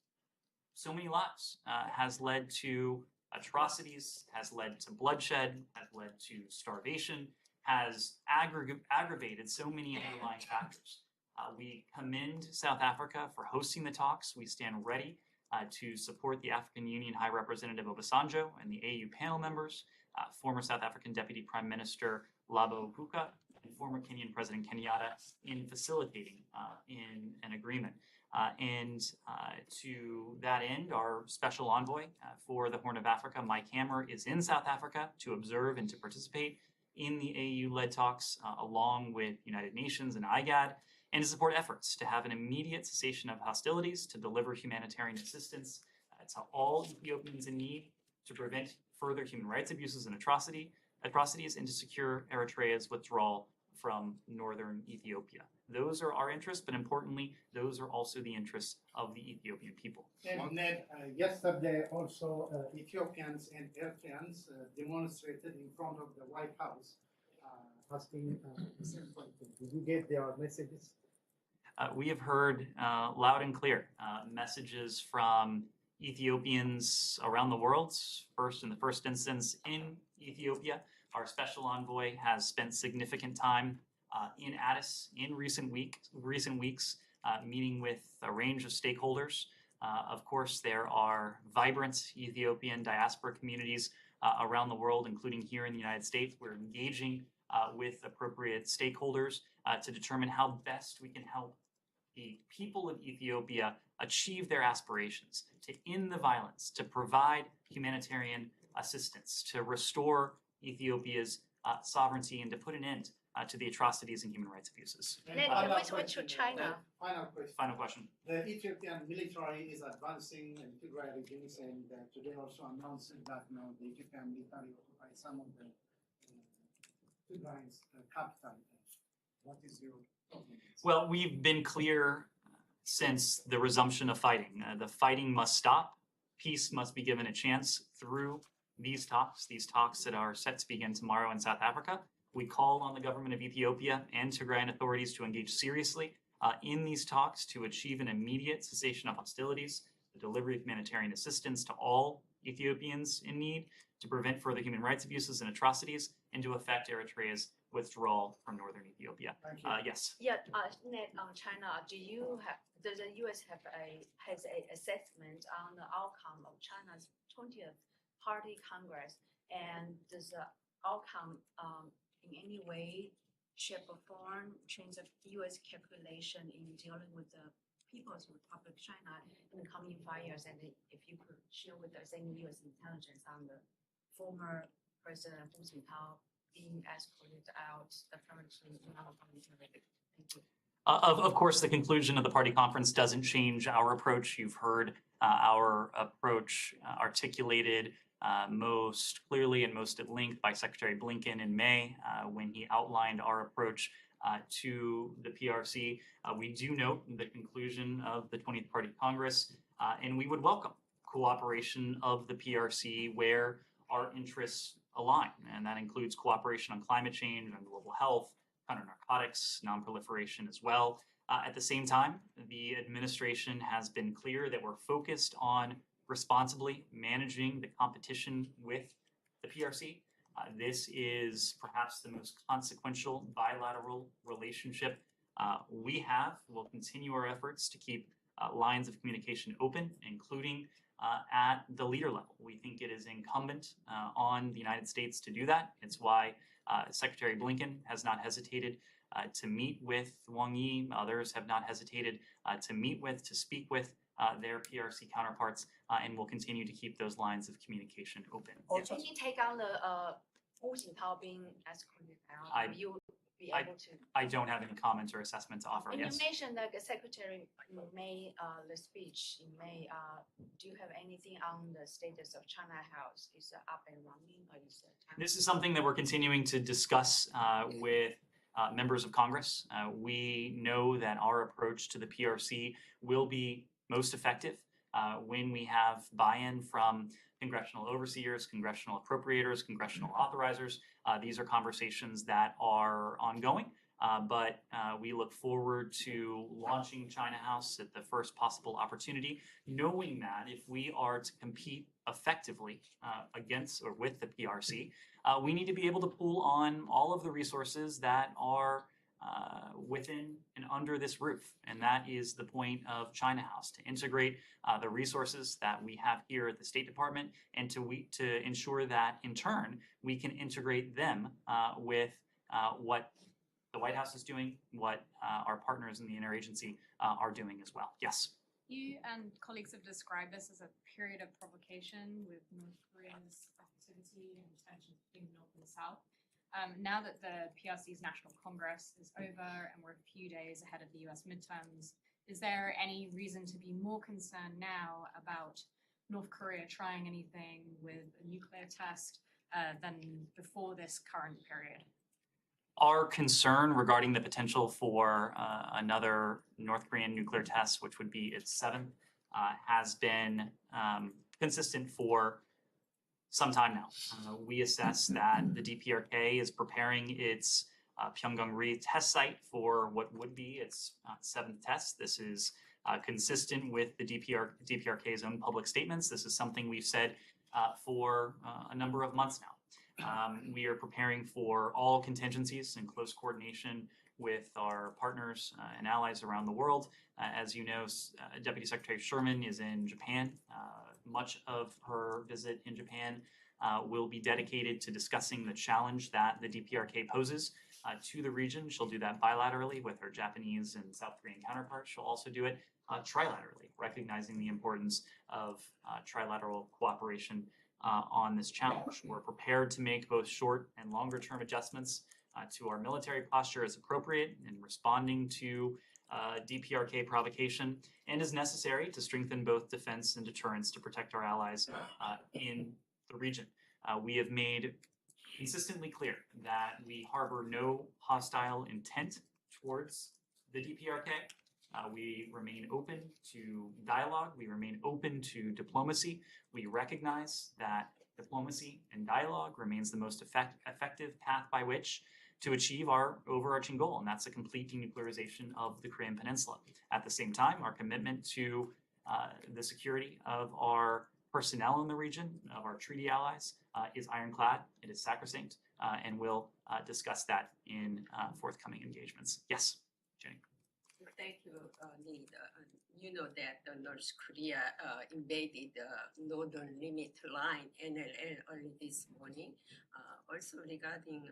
so many lives, has led to atrocities, has led to bloodshed, has led to starvation, has aggravated so many underlying factors. We commend South Africa for hosting the talks. We stand ready to support the African Union High Representative Obasanjo and the AU panel members, former South African Deputy Prime Minister LIVE.Department, and former Kenyan President Kenyatta in facilitating in an agreement. And to that end, our special envoy for the Horn of Africa, Mike Hammer, is in South Africa to observe and to participate in the AU-led talks along with United Nations and IGAD, and to support efforts to have an immediate cessation of hostilities, to deliver humanitarian assistance to all Ethiopians in need, to prevent further human rights abuses and atrocities, and to secure Eritrea's withdrawal from northern Ethiopia. Those are our interests, but importantly, those are also the interests of the Ethiopian people. And Ned, yesterday also Ethiopians and Eritreans demonstrated in front of the White House asking the same point. Did you get their messages? We have heard loud and clear messages from Ethiopians around the world. First, in the first instance, in Ethiopia, our special envoy has spent significant time in Addis in recent weeks, meeting with a range of stakeholders. Of course, there are vibrant Ethiopian diaspora communities around the world, including here in the United States. We're engaging with appropriate stakeholders to determine how best we can help the people of Ethiopia achieve their aspirations, to end the violence, to provide humanitarian assistance, to restore Ethiopia's sovereignty, and to put an end to the atrocities and human rights abuses. Which to China? Final question. The Ethiopian military is advancing in Tigray regions, and today also announced that the Ethiopian military occupied some of the Tigray's capital. What is your opinion? Well, we've been clear since the resumption of fighting. The fighting must stop. Peace must be given a chance through these talks that are set to begin tomorrow in South Africa. We call on the government of Ethiopia and Tigrayan authorities to engage seriously in these talks to achieve an immediate cessation of hostilities, the delivery of humanitarian assistance to all Ethiopians in need, to prevent further human rights abuses and atrocities, and to effect Eritrea's withdrawal from northern Ethiopia. Yes. Yeah, Ned, on China, does the U.S. has a assessment on the outcome of China's 20th Party Congress, and does the outcome in any way, shape, or form change the U.S. calculation in dealing with the People's Republic of China in the coming 5 years? And if you could share with us any U.S. intelligence on the former President Hu Jintao being escorted out apparently non-voluntarily. Thank you. Of course, the conclusion of the party conference doesn't change our approach. You've heard our approach articulated most clearly and most at length by Secretary Blinken in May when he outlined our approach to the PRC. We do note the conclusion of the 20th Party Congress, and we would welcome cooperation of the PRC where our interests align, and that includes cooperation on climate change, on global health, counter-narcotics, non-proliferation as well. At the same time, the administration has been clear that we're focused on responsibly managing the competition with the PRC. This is perhaps the most consequential bilateral relationship we have. We'll continue our efforts to keep lines of communication open, including at the leader level. We think it is incumbent on the United States to do that. It's why Secretary Blinken has not hesitated to meet with Wang Yi. Others have not hesitated to speak with their PRC counterparts, and will continue to keep those lines of communication open. Can you take on the Hu Jintao being escorted out? Will you be able to? I don't have any comments or assessment to offer. And Yes. you mentioned that the Secretary in May, the speech in May. Do you have anything on the status of China House? Is it up and running, or is it? This is something that we're continuing to discuss with members of Congress. We know that our approach to the PRC will be most effective when we have buy-in from congressional overseers, congressional appropriators, congressional authorizers. These are conversations that are ongoing, but we look forward to launching China House at the first possible opportunity, knowing that if we are to compete effectively against or with the PRC, we need to be able to pull on all of the resources that are within and under this roof. And that is the point of China House, to integrate the resources that we have here at the State Department, and to ensure that in turn we can integrate them with what the White House is doing, what our partners in the interagency are doing as well. Yes. You and colleagues have described this as a period of provocation with North Korea's activity and tensions between the North and the South. Now that the PRC's National Congress is over and we're a few days ahead of the US midterms, is there any reason to be more concerned now about North Korea trying anything with a nuclear test than before this current period? Our concern regarding the potential for another North Korean nuclear test, which would be its seventh, has been consistent for some time now. We assess that the DPRK is preparing its Pyongyang-ri test site for what would be its seventh test. This is consistent with the DPRK's own public statements. This is something we've said for a number of months now. We are preparing for all contingencies in close coordination with our partners and allies around the world. As you know, Deputy Secretary Sherman is in Japan. Much of her visit in Japan will be dedicated to discussing the challenge that the DPRK poses to the region. She'll do that bilaterally with her Japanese and South Korean counterparts. She'll also do it trilaterally, recognizing the importance of trilateral cooperation on this challenge. We're prepared to make both short and longer term adjustments to our military posture as appropriate in responding to DPRK provocation, and as necessary to strengthen both defense and deterrence to protect our allies in the region. We have made consistently clear that we harbor no hostile intent towards the DPRK. We remain open to dialogue. We remain open to diplomacy. We recognize that diplomacy and dialogue remains the most effective path by which to achieve our overarching goal, and that's a complete denuclearization of the Korean Peninsula. At the same time, our commitment to the security of our personnel in the region, of our treaty allies, is ironclad. It is sacrosanct, and we'll discuss that in forthcoming engagements. Yes, Jenny. Thank you, Lee. You know that North Korea invaded the northern limit line, NLL, early this morning. Also regarding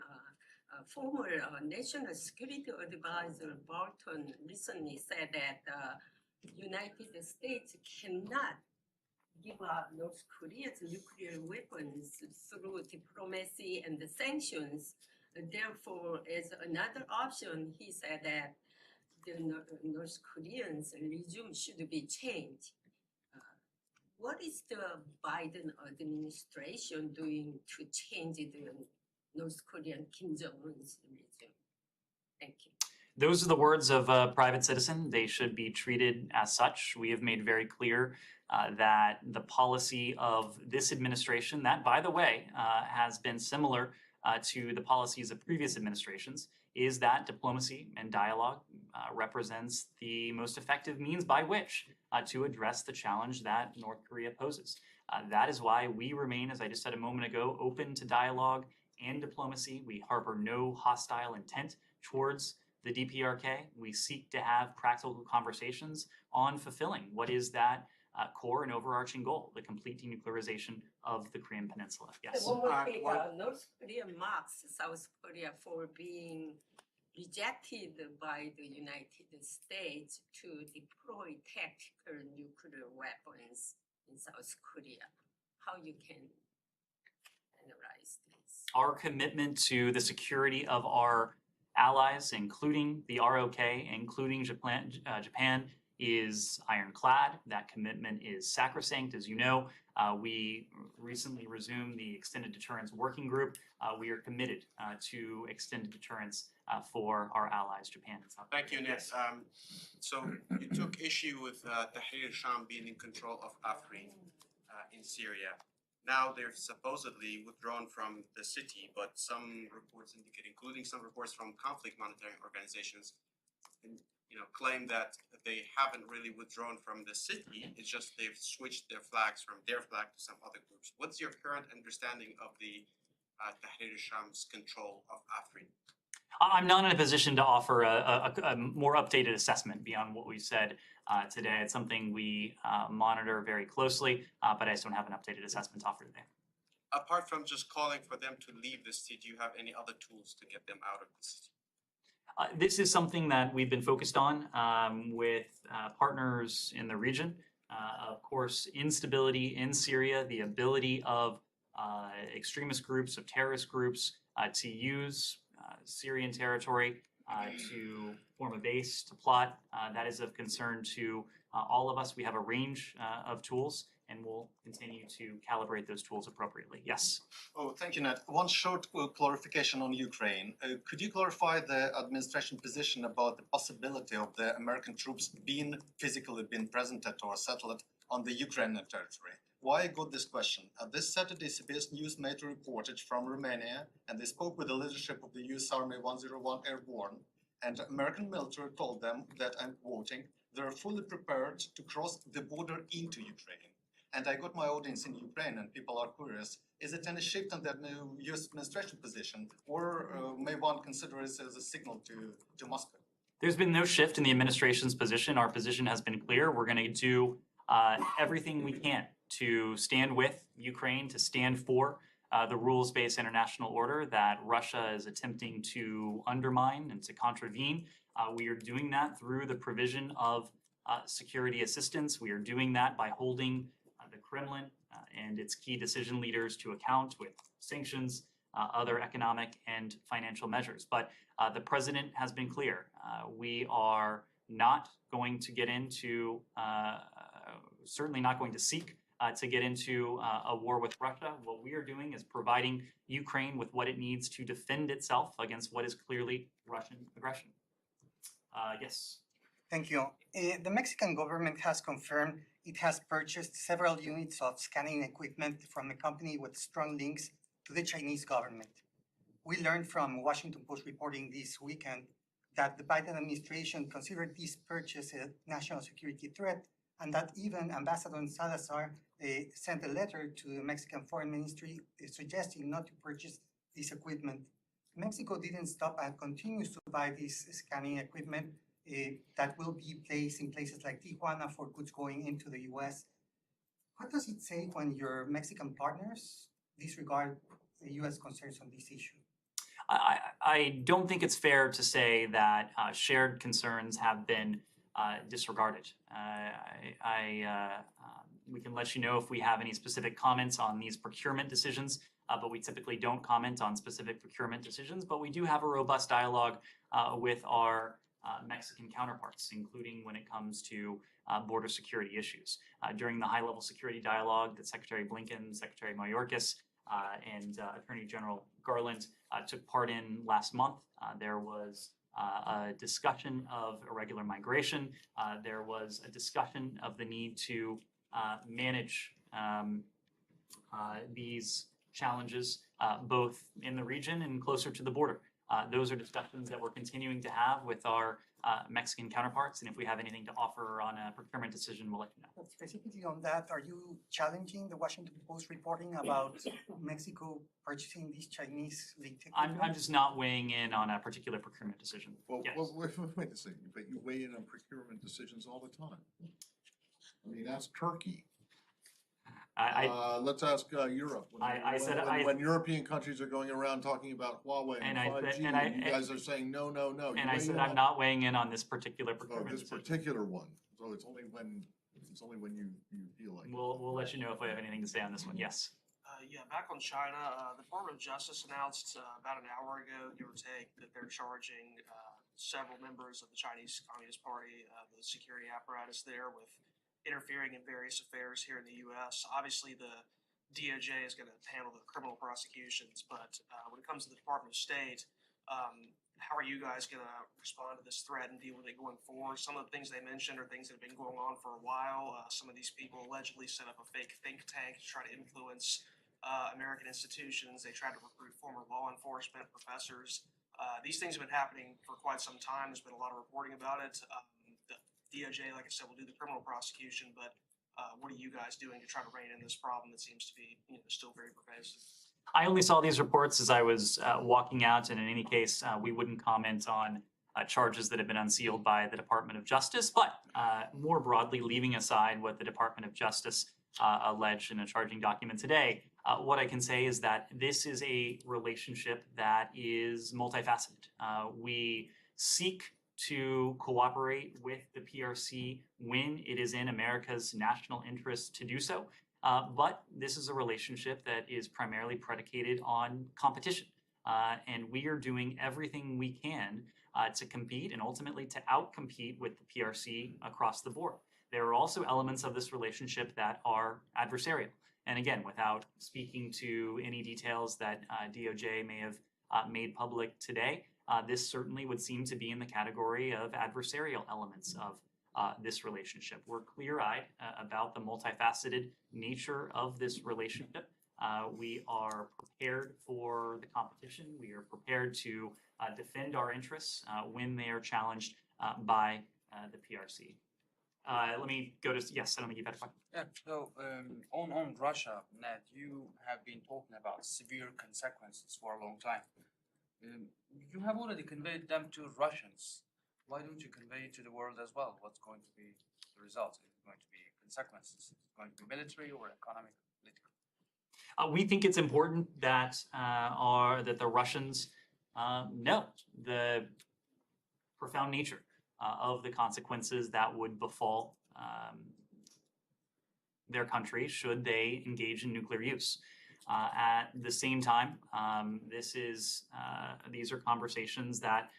former National Security Advisor Bolton recently said that the United States cannot give up North Korea's nuclear weapons through diplomacy and the sanctions. Therefore, as another option, he said that North Koreans' regime should be changed. What is the Biden administration doing to change the North Korean Kim Jong-un's regime? Thank you. Those are the words of a private citizen. They should be treated as such. We have made very clear that the policy of this administration, that, by the way, has been similar to the policies of previous administrations, is that diplomacy and dialogue represents the most effective means by which to address the challenge that North Korea poses. That is why we remain, as I just said a moment ago, open to dialogue and diplomacy. We harbor no hostile intent towards the DPRK. We seek to have practical conversations on fulfilling what is that core and overarching goal, the complete denuclearization of the Korean Peninsula. Yes. One more thing, North Korea mocks South Korea for being rejected by the United States to deploy tactical nuclear weapons in South Korea. How you can analyze this? Our commitment to the security of our allies, including the ROK, including Japan, is ironclad. That commitment is sacrosanct. As you know, we recently resumed the Extended Deterrence Working Group. We are committed to extended deterrence for our allies, Japan and South Korea. Thank you, Ned. So you took issue with Tahrir-e-Sham being in control of Afrin in Syria. Now they're supposedly withdrawn from the city, but some reports indicate, including some reports from conflict monitoring organizations, claim that they haven't really withdrawn from the city. It's just they've switched their flags from their flag to some other groups. What's your current understanding of the Tahrir-e-Sham's control of Afrin? I'm not in a position to offer a more updated assessment beyond what we said today. It's something we monitor very closely, but I just don't have an updated assessment to offer today. Apart from just calling for them to leave the city, do you have any other tools to get them out of the city? This is something that we've been focused on with partners in the region. Of course, instability in Syria, the ability of extremist groups, of terrorist groups to use Syrian territory to form a base, to plot, that is of concern to all of us. We have a range of tools, and we'll continue to calibrate those tools appropriately. Yes? Oh, thank you, Ned. One short clarification on Ukraine. Could you clarify the administration position about the possibility of the American troops physically being present at or settled on the Ukrainian territory? Why I got this question? This Saturday, CBS News made a reportage from Romania, and they spoke with the leadership of the US Army 101 Airborne, and American military told them that, I'm quoting, they're fully prepared to cross the border into Ukraine. And I got my audience in Ukraine, and people are curious, is it any shift in that new US administration position, or may one consider it as a signal to Moscow? There's been no shift in the administration's position. Our position has been clear. We're going to do everything we can to stand with Ukraine, to stand for the rules-based international order that Russia is attempting to undermine and to contravene. We are doing that through the provision of security assistance. We are doing that by holding the Kremlin and its key decision leaders to account with sanctions, other economic and financial measures. But the president has been clear. We are not going to get into, certainly not going to seek to get into a war with Russia. What we are doing is providing Ukraine with what it needs to defend itself against what is clearly Russian aggression. Yes. Thank you. The Mexican government has confirmed it has purchased several units of scanning equipment from a company with strong links to the Chinese government. We learned from Washington Post reporting this weekend that the Biden administration considered this purchase a national security threat, and that even Ambassador Salazar sent a letter to the Mexican Foreign Ministry suggesting not to purchase this equipment. Mexico didn't stop and continues to buy this scanning equipment that will be placed in places like Tijuana for goods going into the US. What does it say when your Mexican partners disregard the US concerns on this issue? I don't think it's fair to say that shared concerns have been disregarded. We can let you know if we have any specific comments on these procurement decisions, but we typically don't comment on specific procurement decisions. But we do have a robust dialogue with our Mexican counterparts, including when it comes to border security issues. During the high-level security dialogue that Secretary Blinken, Secretary Mayorkas, and Attorney General Garland took part in last month, there was a discussion of irregular migration. There was a discussion of the need to manage these challenges both in the region and closer to the border. Those are discussions that we're continuing to have with our Mexican counterparts, and if we have anything to offer on a procurement decision, we'll let you know. Specifically on that, are you challenging the Washington Post reporting about Mexico purchasing these Chinese linked equipment? I'm just not weighing in on a particular procurement decision. Well, Yes. wait a second, but you weigh in on procurement decisions all the time. I mean, that's Turkey. Let's ask Europe. When European countries are going around talking about Huawei and 5G, you guys are saying no, no, no. And I said I'm not weighing in on this particular procurement this decision. particular one. So it's only when you feel like. We'll let you know if we have anything to say on this one. Yes. Yeah, back on China, the Department of Justice announced about an hour ago, give or take, that they're charging several members of the Chinese Communist Party, the security apparatus there, with interfering in various affairs here in the U.S. Obviously, the DOJ is going to handle the criminal prosecutions, but when it comes to the Department of State, how are you guys going to respond to this threat and deal with it going forward? Some of the things they mentioned are things that have been going on for a while. Some of these people allegedly set up a fake think tank to try to influence American institutions. They tried to recruit former law enforcement professors. These things have been happening for quite some time. There's been a lot of reporting about it. The DOJ, like I said, will do the criminal prosecution, but what are you guys doing to try to rein in this problem that seems to be still very pervasive? I only saw these reports as I was walking out, and in any case, we wouldn't comment on charges that have been unsealed by the Department of Justice. But more broadly, leaving aside what the Department of Justice alleged in a charging document today, what I can say is that this is a relationship that is multifaceted. We seek to cooperate with the PRC when it is in America's national interest to do so. But this is a relationship that is primarily predicated on competition. And we are doing everything we can to compete and ultimately to outcompete with the PRC across the board. There are also elements of this relationship that are adversarial. And again, without speaking to any details that DOJ may have made public today, this certainly would seem to be in the category of adversarial elements of this relationship. We're clear-eyed about the multifaceted nature of this relationship. We are prepared for the competition. We are prepared to defend our interests when they are challenged by the PRC. Let me go to, yes, I don't think you've had a question. Yeah, so on Russia, Ned, you have been talking about severe consequences for a long time. You have already conveyed them to Russians. Why don't you convey it to the world as well? What's going to be the result? Is it going to be consequences? Is it going to be military or economic, political? We think it's important that that the Russians know the profound nature of the consequences that would befall their country should they engage in nuclear use. At the same time, these are conversations that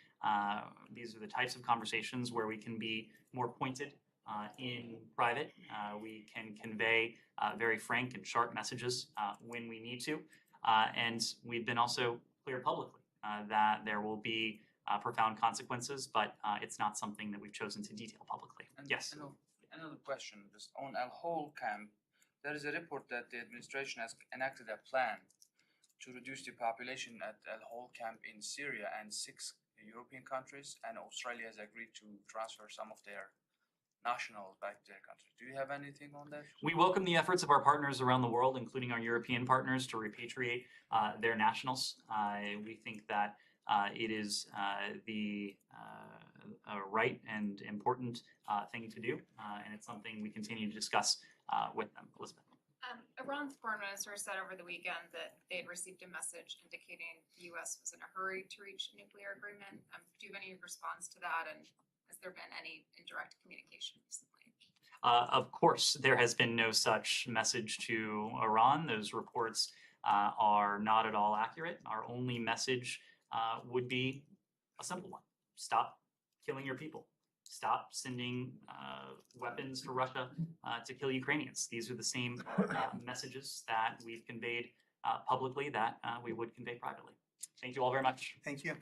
these are the types of conversations where we can be more pointed in private. We can convey very frank and sharp messages when we need to. And we've been also clear publicly that there will be profound consequences, but it's not something that we've chosen to detail publicly. And yes. Another question, just on Al-Hol camp, there is a report that the administration has enacted a plan to reduce the population at Al-Hol camp in Syria, and 6 European countries and Australia has agreed to transfer some of their nationals back to their country. Do you have anything on that? We welcome the efforts of our partners around the world, including our European partners, to repatriate their nationals. We think that it is the right and important thing to do, and it's something we continue to discuss with them. Elizabeth. Iran's foreign minister said over the weekend that they had received a message indicating the U.S. was in a hurry to reach a nuclear agreement. Do you have any response to that, and has there been any indirect communication recently? Of course, there has been no such message to Iran. Those reports are not at all accurate. Our only message would be a simple one: stop killing your people. Stop sending weapons to Russia to kill Ukrainians. These are the same messages that we've conveyed publicly that we would convey privately. Thank you all very much. Thank you.